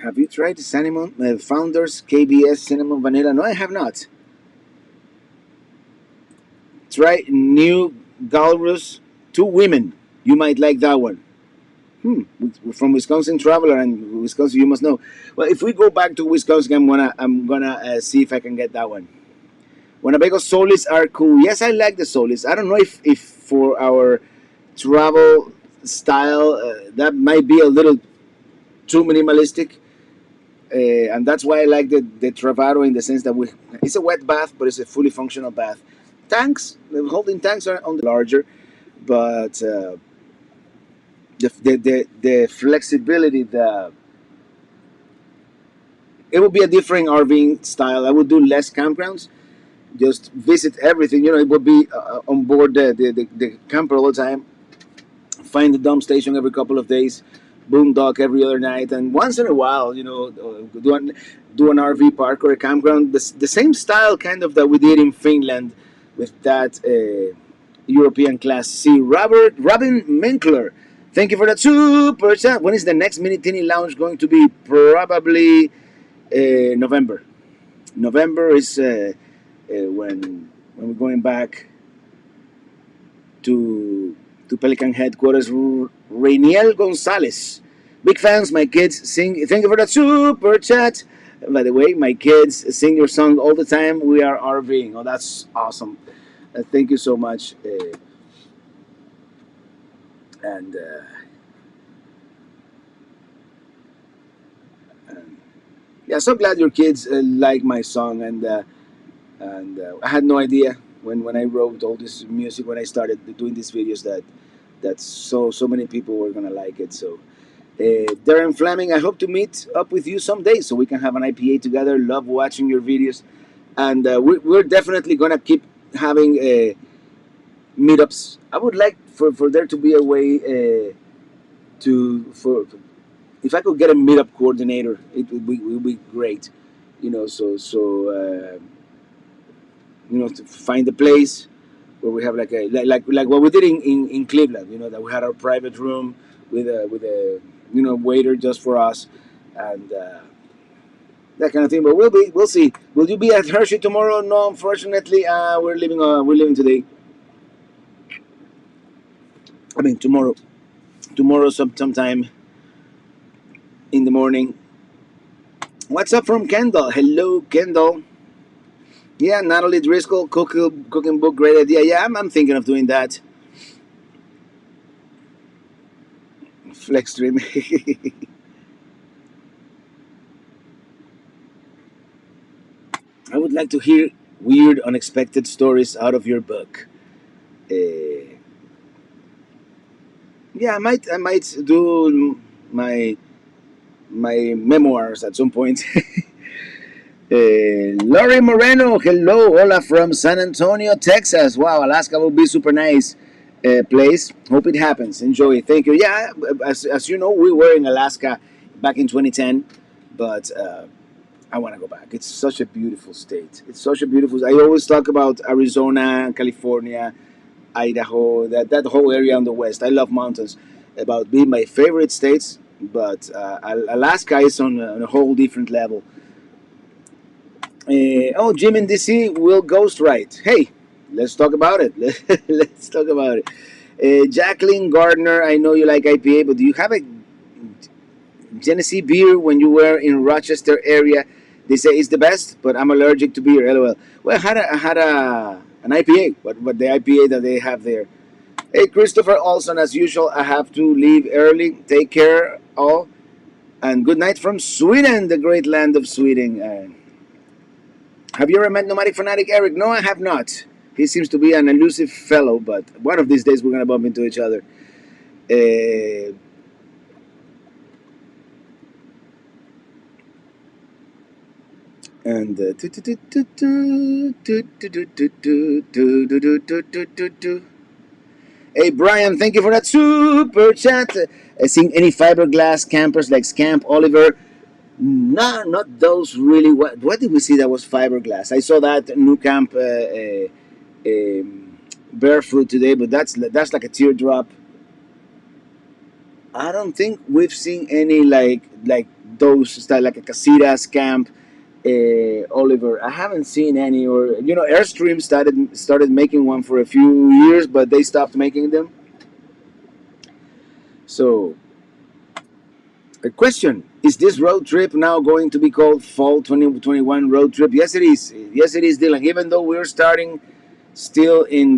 have you tried the cinnamon Founders KBS cinnamon vanilla? No, I have not. Try new Galrus, Two Women. You might like that one. We're from Wisconsin Traveler, and Wisconsin, you must know. Well, if we go back to Wisconsin, I'm gonna see if I can get that one. Winnebago Solis are cool. Yes, I like the Solis. I don't know if for our travel style that might be a little too minimalistic, and that's why I like the Travaro in the sense that it's a wet bath, but it's a fully functional bath. Tanks, the holding tanks are on the larger, but the flexibility, it would be a different RVing style. I would do less campgrounds, just visit everything. It would be on board the camper all the time, find the dump station every couple of days, boondock every other night, and once in a while, do an RV park or a campground. The same style kind of that we did in Finland with that European Class C. Robin Menkler, thank you for that super chat. When is the next Minitini Lounge going to be? Probably November. November is when we're going back to Pelican headquarters. Rainiel Gonzalez, big fans. My kids sing. Thank you for that super chat. By the way, my kids sing your song all the time. We are RVing. Oh, that's awesome. Thank you so much. And yeah, so glad your kids like my song. And I had no idea when I wrote all this music, when I started doing these videos, that so many people were gonna like it. So Darren Fleming, I hope to meet up with you someday so we can have an IPA together. Love watching your videos, and we're definitely gonna keep having meetups. I would like for there to be a way to for if I could get a meetup coordinator, it would be great. To find a place where we have like what we did in Cleveland. That we had our private room with a waiter just for us, and that kind of thing. But we'll see. Will you be at Hershey tomorrow? No, unfortunately, we're leaving today. I mean tomorrow sometime in the morning. What's up from Kendall? Hello, Kendall. Yeah, Natalie Driscoll, cooking book, great idea. Yeah, I'm thinking of doing that. Flex stream. I would like to hear weird, unexpected stories out of your book. Uh, yeah, I might do my memoirs at some point. Lori Moreno, hello, hola from San Antonio, Texas. Wow, Alaska will be super nice place. Hope it happens. Enjoy it. Thank you. Yeah, as you know, we were in Alaska back in 2010, but I want to go back. It's such a beautiful state. It's such a beautiful. I always talk about Arizona, California, Idaho, that whole area on the west. I love mountains. About being my favorite states, but Alaska is on a whole different level. Jim in DC will ghostwrite. Hey, let's talk about it. Let's talk about it. Jacqueline Gardner, I know you like IPA, but do you have a Genesee beer when you were in Rochester area? They say it's the best, but I'm allergic to beer. LOL. Well, I had an IPA, but the IPA that they have there. Hey, Christopher Olson, as usual, I have to leave early. Take care, all, and good night from Sweden, the great land of Sweden. Have you ever met Nomadic Fanatic Eric? No, I have not. He seems to be an elusive fellow, but one of these days we're going to bump into each other. Uh, and Hey Brian, thank you for that super chat. Seeing any fiberglass campers like Scamp, Oliver? No, not those really. What did we see that was fiberglass? I saw that new camp barefoot today, but that's like a teardrop. I don't think we've seen any like those style like a Casitas camp. Oliver, I haven't seen any, or Airstream started making one for a few years, but they stopped making them. So, a question: is this road trip now going to be called Fall 2021 Road Trip? Yes, it is. Yes, it is, Dylan. Even though we're starting still in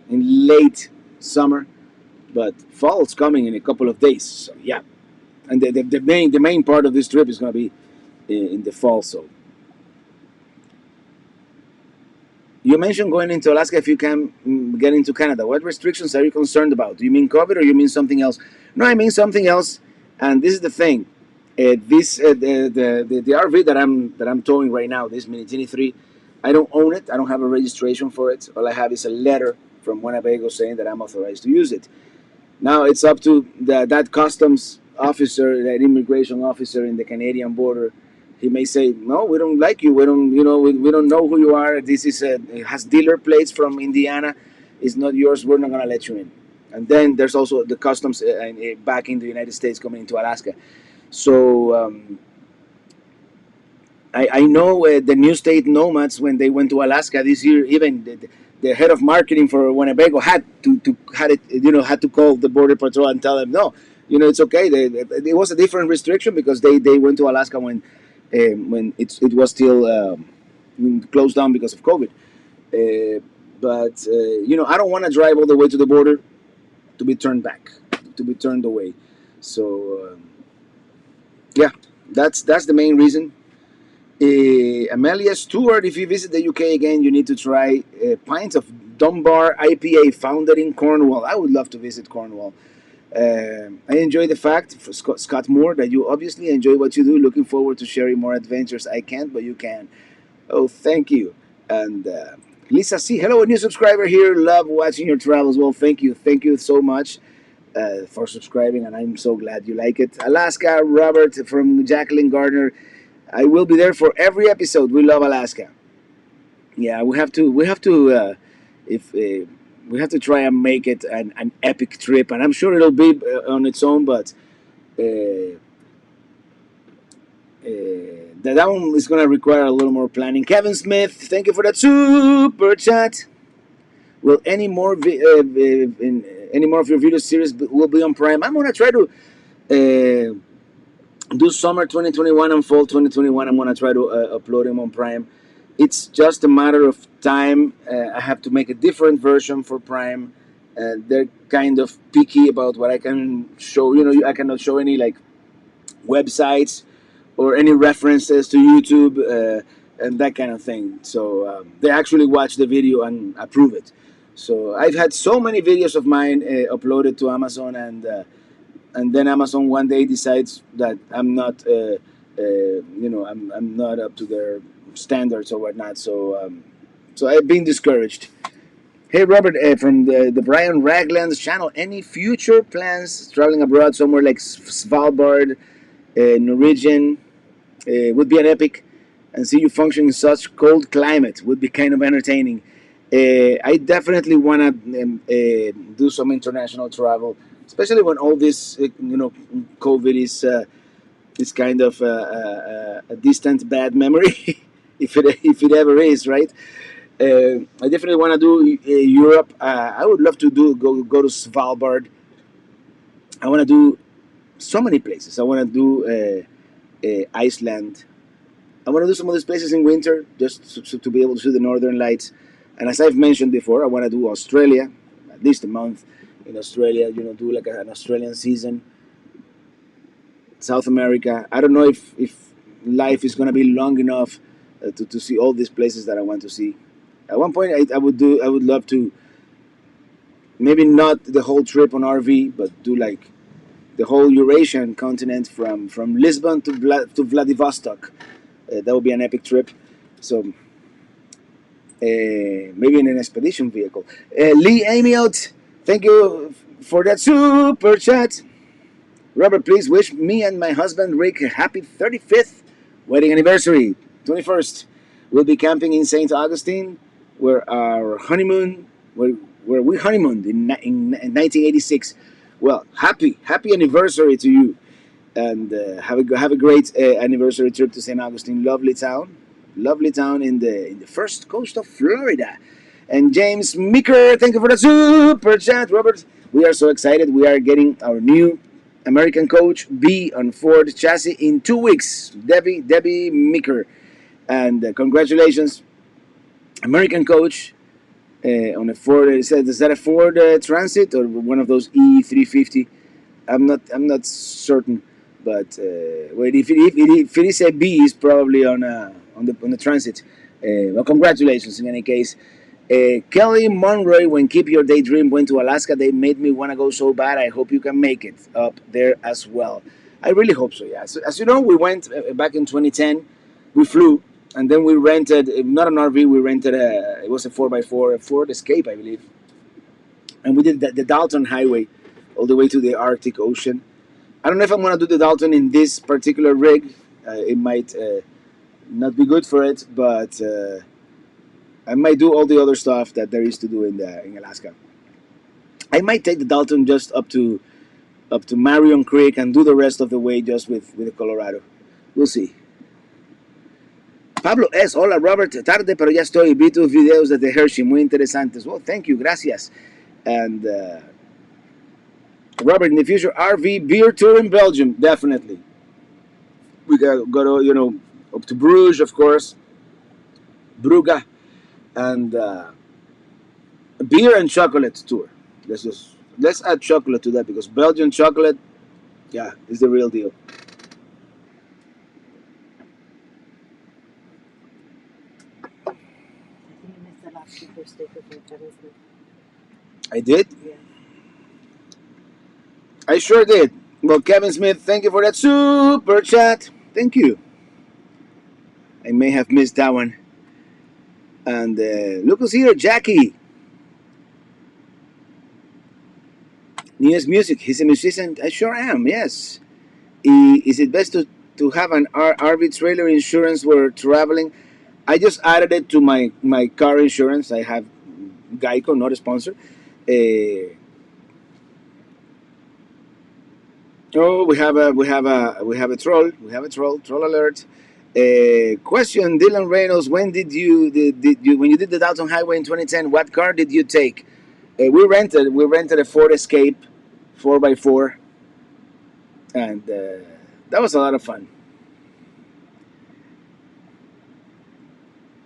late summer, but fall's coming in a couple of days. So yeah, and the main part of this trip is going to be in the fall. So you mentioned going into Alaska if you can get into Canada. What restrictions are you concerned about? Do you mean COVID or you mean something else? No, I mean something else. And this is the thing. This the RV that I'm towing right now, this Minitini III, I don't own it. I don't have a registration for it. All I have is a letter from Winnebago saying that I'm authorized to use it. Now it's up to that customs officer, that immigration officer in the Canadian border. He may say, "No, we don't like you. We don't, we don't know who you are. This it has dealer plates from Indiana. It's not yours. We're not gonna let you in." And then there's also the customs back in the United States coming into Alaska. So I know the New State Nomads when they went to Alaska this year. Even the head of marketing for Winnebago had to call the border patrol and tell them no, it's okay. It was a different restriction because they went to Alaska when it was still closed down because of COVID. But I don't want to drive all the way to the border to be turned back, to be turned away. So yeah, that's the main reason. Amelia Stewart, if you visit the UK again, you need to try pints of Dunbar IPA founded in Cornwall. I would love to visit Cornwall. I enjoy the fact, for Scott Moore, that you obviously enjoy what you do. Looking forward to sharing more adventures. I can't, but you can. Oh, thank you. And Lisa C. Hello, a new subscriber here. Love watching your travels. Well, thank you. Thank you so much for subscribing, and I'm so glad you like it. Alaska, Robert from Jacqueline Gardner. I will be there for every episode. We love Alaska. Yeah, if we have to try and make it an epic trip, and I'm sure it'll be on its own. But that one is going to require a little more planning. Kevin Smith, thank you for that super chat. Will any more of your video series will be on Prime? I'm gonna try to do summer 2021 and fall 2021. I'm gonna try to upload them on Prime. It's just a matter of time. I have to make a different version for Prime. They're kind of picky about what I can show. I cannot show any like websites or any references to YouTube and that kind of thing. So they actually watch the video and approve it. So I've had so many videos of mine uploaded to Amazon, and then Amazon one day decides that I'm not, I'm not up to their standards or whatnot. So I've been discouraged. Hey Robert, from the Brian Ragland's channel, any future plans traveling abroad somewhere like Svalbard, Norwegian? Would be an epic, and see you function in such cold climate would be kind of entertaining. I definitely want to do some international travel, especially when all this, COVID is kind of a distant bad memory, if it ever is, right? I definitely want to do Europe. I would love to go to Svalbard. I want to do so many places. I want to do Iceland. I want to do some of these places in winter just to be able to see the northern lights. And as I've mentioned before, I want to do Australia, at least a month in Australia, do like an Australian season. South America. I don't know if life is going to be long enough to see all these places that I want to see. At one point, I would love to, maybe not the whole trip on RV, but do like the whole Eurasian continent from Lisbon to Vladivostok. That would be an epic trip. So maybe in an expedition vehicle. Lee Amiot, thank you for that super chat. Robert, please wish me and my husband Rick a happy 35th wedding anniversary. 21st. We'll be camping in St. Augustine, where we honeymooned in 1986. Well, happy anniversary to you, and have a great anniversary trip to St. Augustine. Lovely town in the first coast of Florida. And James Meeker, thank you for the super chat, Robert. We are so excited. We are getting our new American Coach B on Ford chassis in 2 weeks. Debbie Meeker, and congratulations, American Coach. On a Ford. It said, is that a Ford Transit or one of those E350? I'm not certain, but wait, if it is a B, it's probably on the Transit. Well, congratulations in any case. Kelly Monroy, when Keep Your Daydream went to Alaska, they made me want to go so bad. I hope you can make it up there as well. I really hope so. Yeah. So, as you know, we went back in 2010. We flew, and then we rented not an RV. We rented it was a 4x4, a Ford Escape, I believe, and we did the Dalton Highway all the way to the Arctic Ocean. I don't know if I'm gonna do the Dalton in this particular rig. It might not be good for it, but I might do all the other stuff that there is to do in Alaska. I might take the Dalton just up to Marion Creek and do the rest of the way just with the Colorado. We'll see. Pablo S. Hola Robert, tarde pero ya estoy. Vi tus videos de Hershey, muy interesantes. Well, thank you, gracias. And Robert, in the future, RV beer tour in Belgium, definitely. We got go to up to Bruges, of course, Brugge, and beer and chocolate tour. Let's add chocolate to that because Belgian chocolate, yeah, is the real deal. I think you missed the last super sticker from Kevin Smith. I did. Yeah. I sure did. Well, Kevin Smith, thank you for that super chat. Thank you. I may have missed that one. And look who's here, Jackie. Newest music. He's a musician. I sure am. Yes. Is it best to have an RV trailer insurance where traveling? I just added it to my car insurance. I have Geico, not a sponsor. Oh, we have a troll. We have a troll alert. Question, Dylan Reynolds. When you did the Dalton Highway in 2010? What car did you take? We rented a Ford Escape, 4x4, and that was a lot of fun.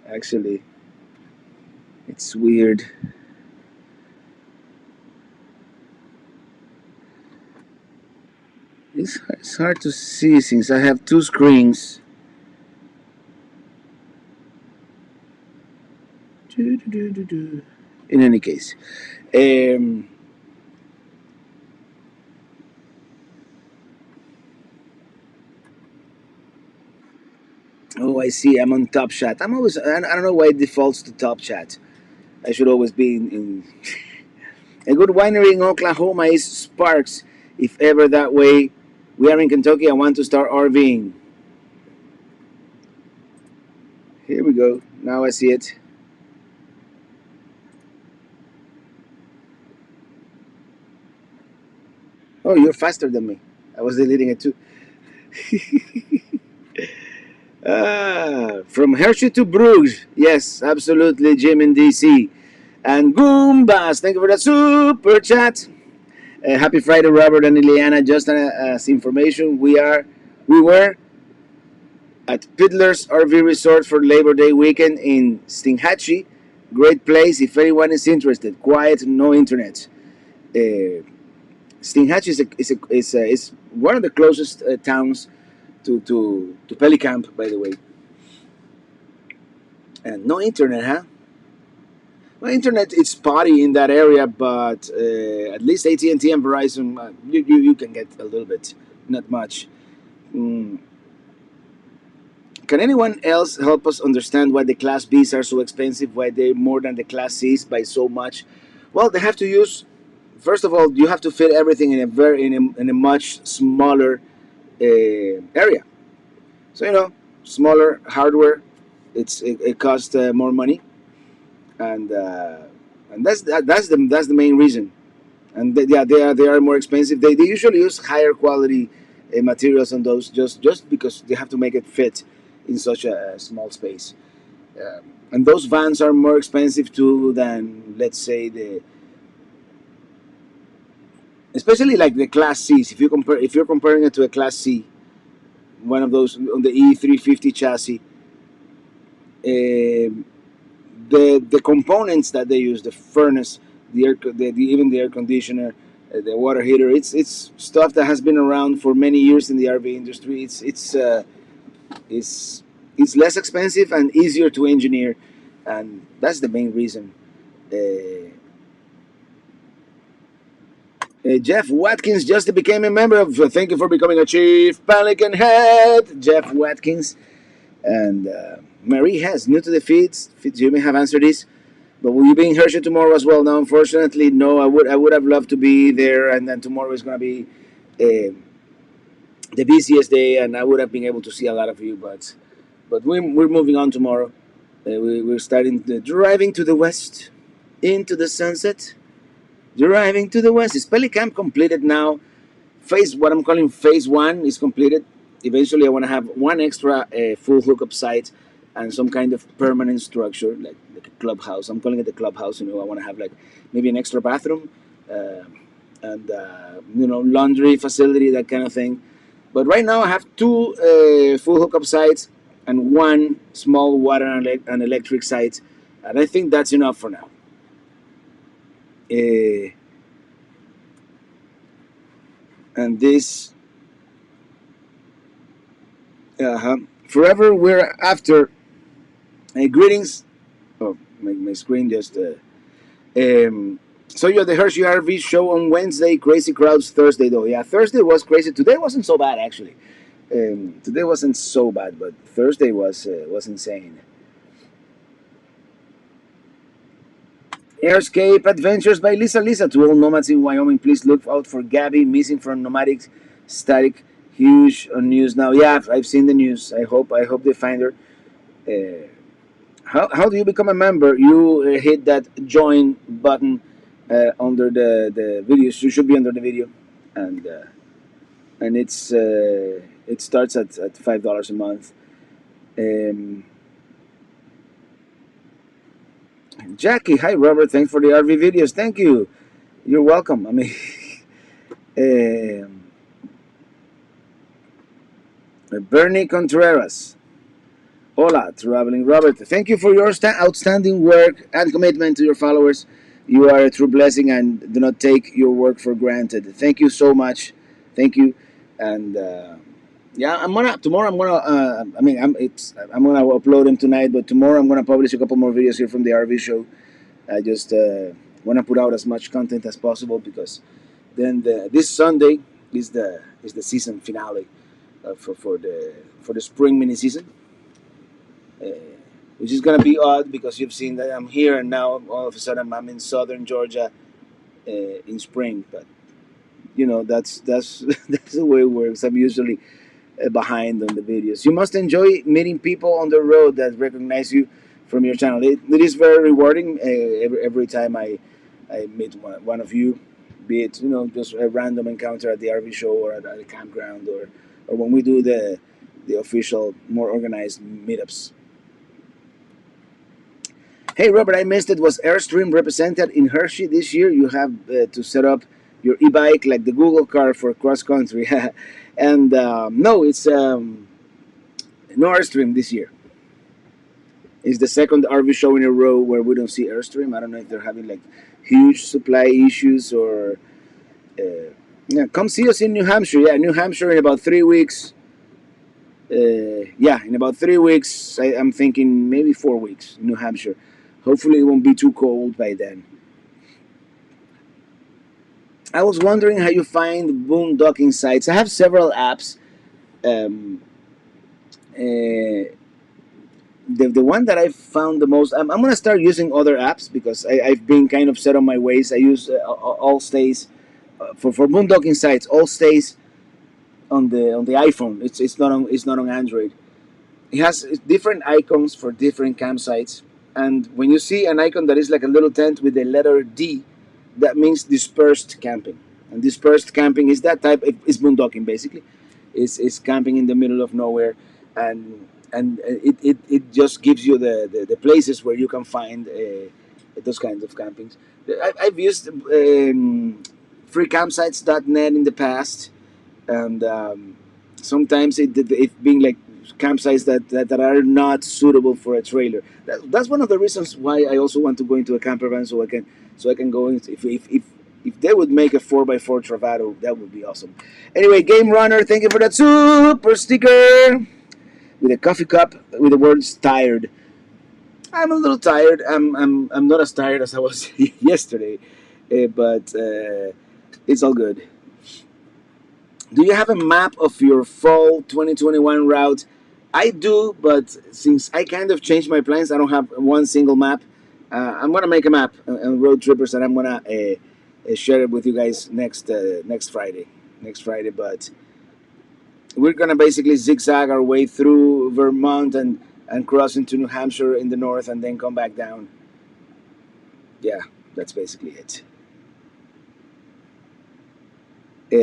Actually, it's weird. It's hard to see since I have two screens. In any case, um, oh, I see. I'm on Top Chat. I don't know why it defaults to Top Chat. I should always be in a good winery in Oklahoma is Sparks. If ever that way, we are in Kentucky. I want to start RVing. Here we go. Now I see it. Oh, you're faster than me. I was deleting it too. From Hershey to Bruges. Yes, absolutely, Jim in DC. And Goombas, thank you for that super chat. Happy Friday, Robert and Ileana. Just as information, we were at Piddler's RV Resort for Labor Day weekend in Stinghatchee. Great place if anyone is interested. Quiet, no internet. Uh, Stinghatchee is one of the closest towns to Pelicamp, by the way. And no internet, huh? Well, internet is spotty in that area, but at least AT&T and Verizon, you can get a little bit, not much. Mm. Can anyone else help us understand why the Class Bs are so expensive? Why they're more than the Class Cs by so much? Well, they have to use. First of all, you have to fit everything in a much smaller area. So smaller hardware, it costs more money, and that's the main reason. And yeah, they are more expensive. They usually use higher quality materials on those just because they have to make it fit in such a small space. And those vans are more expensive too than, let's say, especially like the Class Cs. If you're comparing it to a Class C, one of those on the E350 chassis, um the components that they use, the furnace, even the air conditioner, the water heater. It's stuff that has been around for many years in the RV industry. It's it's less expensive and easier to engineer, and that's the main reason. Jeff Watkins just became a member of. Thank you for becoming a chief pelican head, Jeff Watkins. And Marie has new to the feeds. You may have answered this, but will you be in Hershey tomorrow as well? No, unfortunately, no. I would have loved to be there, and then tomorrow is going to be uh, the busiest day, and I would have been able to see a lot of you. But we're moving on tomorrow. We're starting driving to the west, into the sunset. Driving to the west. Is Pelicamp completed now? What I'm calling phase one is completed. Eventually, I want to have one extra full hookup site and some kind of permanent structure, like a clubhouse. I'm calling it the clubhouse. I want to have like maybe an extra bathroom uh, and laundry facility, that kind of thing. But right now, I have two full hookup sites and one small water and electric site, and I think that's enough for now. Uh, and this uh, forever we're after. Greetings. Oh, my screen just. So you're the Hershey RV show on Wednesday. Crazy crowds Thursday though. Yeah, Thursday was crazy. Today wasn't so bad actually. Today wasn't so bad, but Thursday was insane. Airscape Adventures by Lisa Lisa. To all nomads in Wyoming, please look out for Gabby missing from Nomadic Static. Huge on news now. Yeah, I've seen the news. I hope they find her. Uh, how do you become a member? You hit that join button under the video. You should be under the video, and it starts at $5 a month. Um, Jackie, hi Robert, thanks for the RV videos. Thank you. You're welcome. I mean, um, Bernie Contreras. Hola, traveling Robert. Thank you for your outstanding work and commitment to your followers. You are a true blessing, and do not take your work for granted. Thank you so much. Thank you, and yeah, I'm gonna tomorrow. I'm gonna. I mean, I'm gonna upload them tonight, but tomorrow I'm gonna publish a couple more videos here from the RV show. I just want to put out as much content as possible because then this Sunday is the season finale for the spring mini season, uh, which is gonna be odd because you've seen that I'm here and now all of a sudden I'm in southern Georgia in spring. But that's that's the way it works. I'm usually behind on the videos. You must enjoy meeting people on the road that recognize you from your channel. It is very rewarding every time I meet one of you, be it just a random encounter at the RV show or at a campground or when we do the official more organized meetups. Hey Robert, I missed it. Was Airstream represented in Hershey this year? You have to set up your e-bike like the Google car for cross country, and no, it's no Airstream this year. It's the second RV show in a row where we don't see Airstream. I don't know if they're having like huge supply issues or. Yeah, come see us in New Hampshire. Yeah, New Hampshire in about 3 weeks. Yeah, in about 3 weeks. I'm thinking maybe 4 weeks. New Hampshire. Hopefully, it won't be too cold by then. I was wondering how you find boondocking sites. I have several apps. Um, uh, the one that I found the most, I'm going to start using other apps because I've been kind of set on my ways. I use All Stays for boondocking sites. All Stays on the iPhone. It's not on Android. It has different icons for different campsites, and when you see an icon that is like a little tent with the letter D, that means dispersed camping. And dispersed camping is that type. It's boondocking basically. It's camping in the middle of nowhere, and it just gives you the places where you can find those kinds of campings. I've used freecampsites.net in the past, and sometimes it being like campsites that are not suitable for a trailer. That's one of the reasons why I also want to go into a camper van, so I can go in. If they would make a 4x4 Travado, that would be awesome. Anyway, Game Runner, thank you for that super sticker with a coffee cup with the words "tired." I'm a little tired. I'm not as tired as I was yesterday, but it's all good. Do you have a map of your fall 2021 route? I do, but since I kind of changed my plans, I don't have one single map. I'm gonna make a map on Road Trippers, and I'm gonna share it with you guys next Friday. Next Friday, but we're gonna basically zigzag our way through Vermont and cross into New Hampshire in the north, and then come back down. Yeah, that's basically it.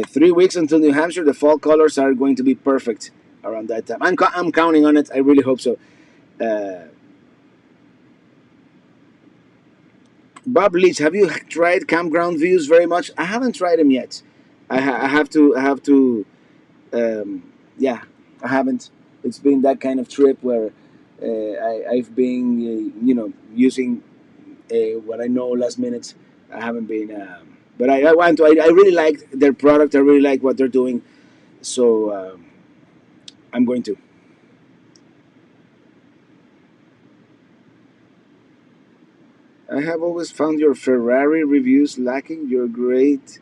3 weeks until New Hampshire, the fall colors are going to be perfect around that time. I'm counting on it. I really hope so. Uh, Bob Leach, have you tried campground views very much? I haven't tried them yet. I have to. I have to. Yeah, I haven't. It's been that kind of trip where I've been, using what I know last minute. I haven't been. But I want to. I really like their product. I really like what they're doing. So I'm going to. I have always found your Ferrari reviews lacking. You're great.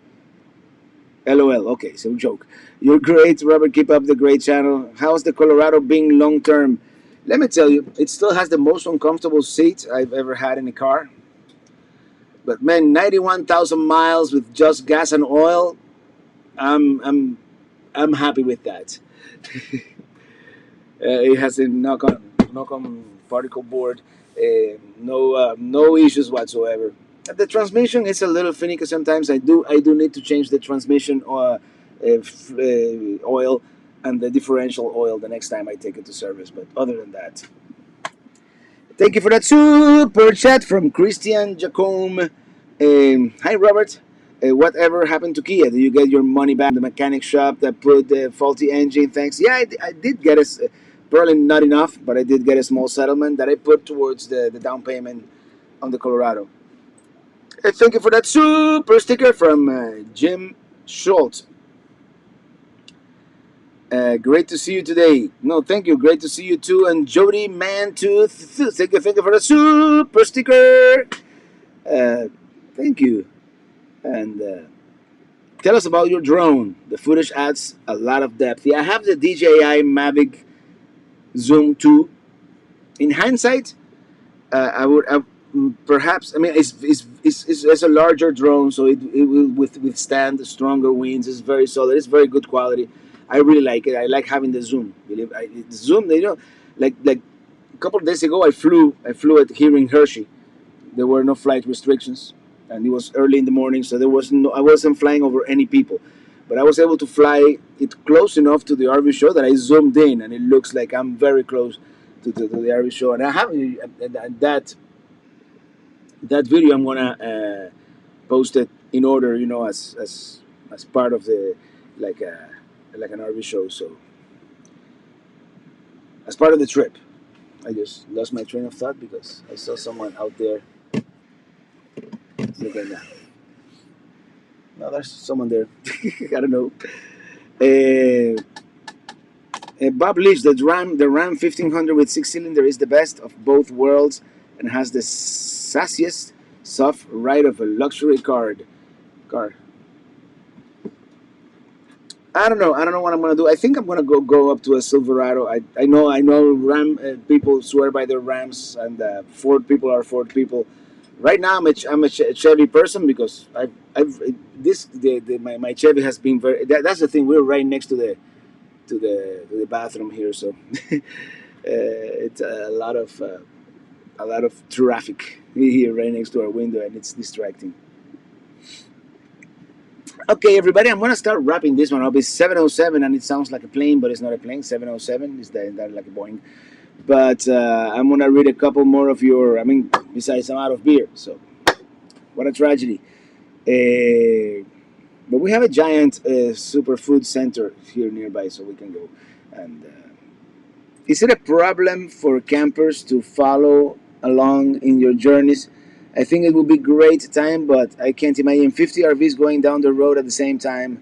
LOL. Okay, so joke. You're great, Robert. Keep up the great channel. How's the Colorado being long term? Let me tell you, it still has the most uncomfortable seat I've ever had in a car. But man, 91,000 miles with just gas and oil. I'm I'm I'm happy with that. It has a knock on particle board. No issues whatsoever. The transmission is a little finicky sometimes. I do need to change the transmission oil and the differential oil the next time I take it to service. But other than that, thank you for that super chat from Christian Jacome. Hi Robert. Whatever happened to Kia? Did you get your money back? The mechanic shop that put the faulty engine. Thanks. Yeah, I did get a probably not enough, but I did get a small settlement that I put towards the down payment on the Colorado. Thank you for that super sticker from Jim Schultz. Great to see you today. No, thank you. Great to see you too. And Jody Mantooth. Thank you for the super sticker. Uh, Thank you. And tell us about your drone. The footage adds a lot of depth. Yeah, I have the DJI Mavic Zoom 2. In hindsight, I would perhaps. I mean, it's a larger drone, so it will withstand stronger winds. It's very solid. It's very good quality. I really like it. I like having the zoom. The zoom. Like a couple of days ago, I flew it here in Hershey. There were no flight restrictions, and it was early in the morning, so there was no. I wasn't flying over any people, but I was able to fly it close enough to the RV show that I zoomed in, and it looks like I'm very close to the RV show. And I have that video. I'm gonna post it in order, as part of the like like an RV show. So as part of the trip, I just lost my train of thought because I saw someone out there. Look at that. No, there's someone there. I don't know. Uh, Bob Leach, the Ram 1500 with 6 cylinder is the best of both worlds and has the sassiest soft ride of a luxury car. I don't know. I don't know what I'm gonna do. I think I'm gonna go up to a Silverado. I know Ram people swear by their Rams, and Ford people are Ford people. Right now, I'm a Chevy person because I've this my Chevy has been very. That's the thing. We're right next to the bathroom here, so it's a lot of traffic here right next to our window, and it's distracting. Okay, everybody, I'm gonna start wrapping this one up. It's 7:07, and it sounds like a plane, but it's not a plane. 7:07 is that like a Boeing. But I'm gonna read a couple more of your. I mean, besides I'm out of beer, so what a tragedy. But we have a giant superfood center here nearby, so we can go and Is it a problem for campers to follow along in your journeys? I think it would be great time, but I can't imagine 50 RVs going down the road at the same time.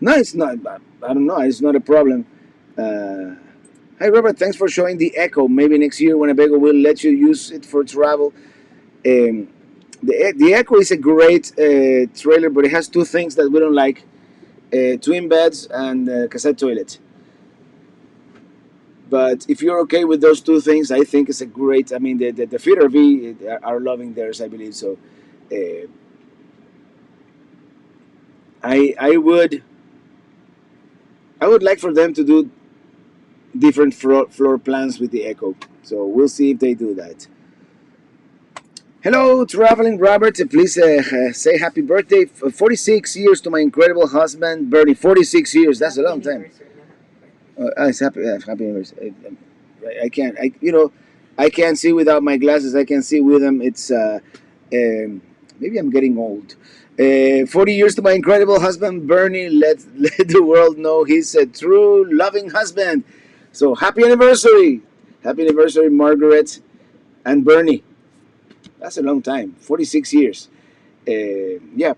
No, it's not. I don't know. It's not a problem. Uh, Hi, Robert. Thanks for showing the Echo. Maybe next year, Winnebago will let you use it for travel. Um, the Echo is a great trailer, but it has two things that we don't like: twin beds and cassette toilet. But if you're okay with those two things, I think it's a great. I mean, the Fit RV are loving theirs, I believe. So, uh, I would like for them to do different floor plans with the Echo. So we'll see if they do that. Hello, traveling Robert. Please say happy birthday. 46 years to my incredible husband, Bernie. 46 years. That's a Happy long time. anniversary, not happy birthday. It's happy anniversary. I can't. I can't see without my glasses. I can see with them. It's maybe I'm getting old. 40 years to my incredible husband, Bernie. Let the world know he's a true loving husband. So happy anniversary, Margaret and Bernie. That's a long time. 46 years. Yeah,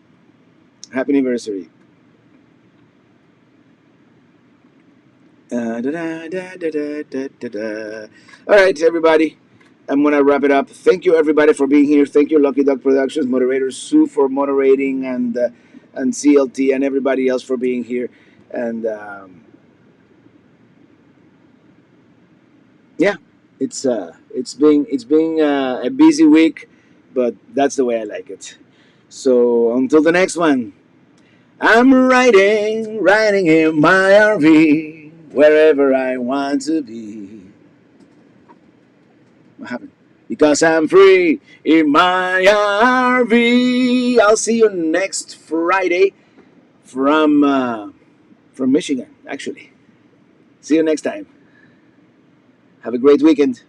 happy anniversary. Da, da, da, da, da, da, da. All right, everybody. I'm gonna wrap it up. Thank you, everybody, for being here. Thank you, Lucky Duck Productions, moderator Sue for moderating, and CLT, and everybody else for being here. And yeah, it's been a busy week, but that's the way I like it. So until the next one, I'm riding in my RV wherever I want to be. What happened? Because I'm free in my RV. I'll see you next Friday from Michigan. Actually, see you next time. Have a great weekend.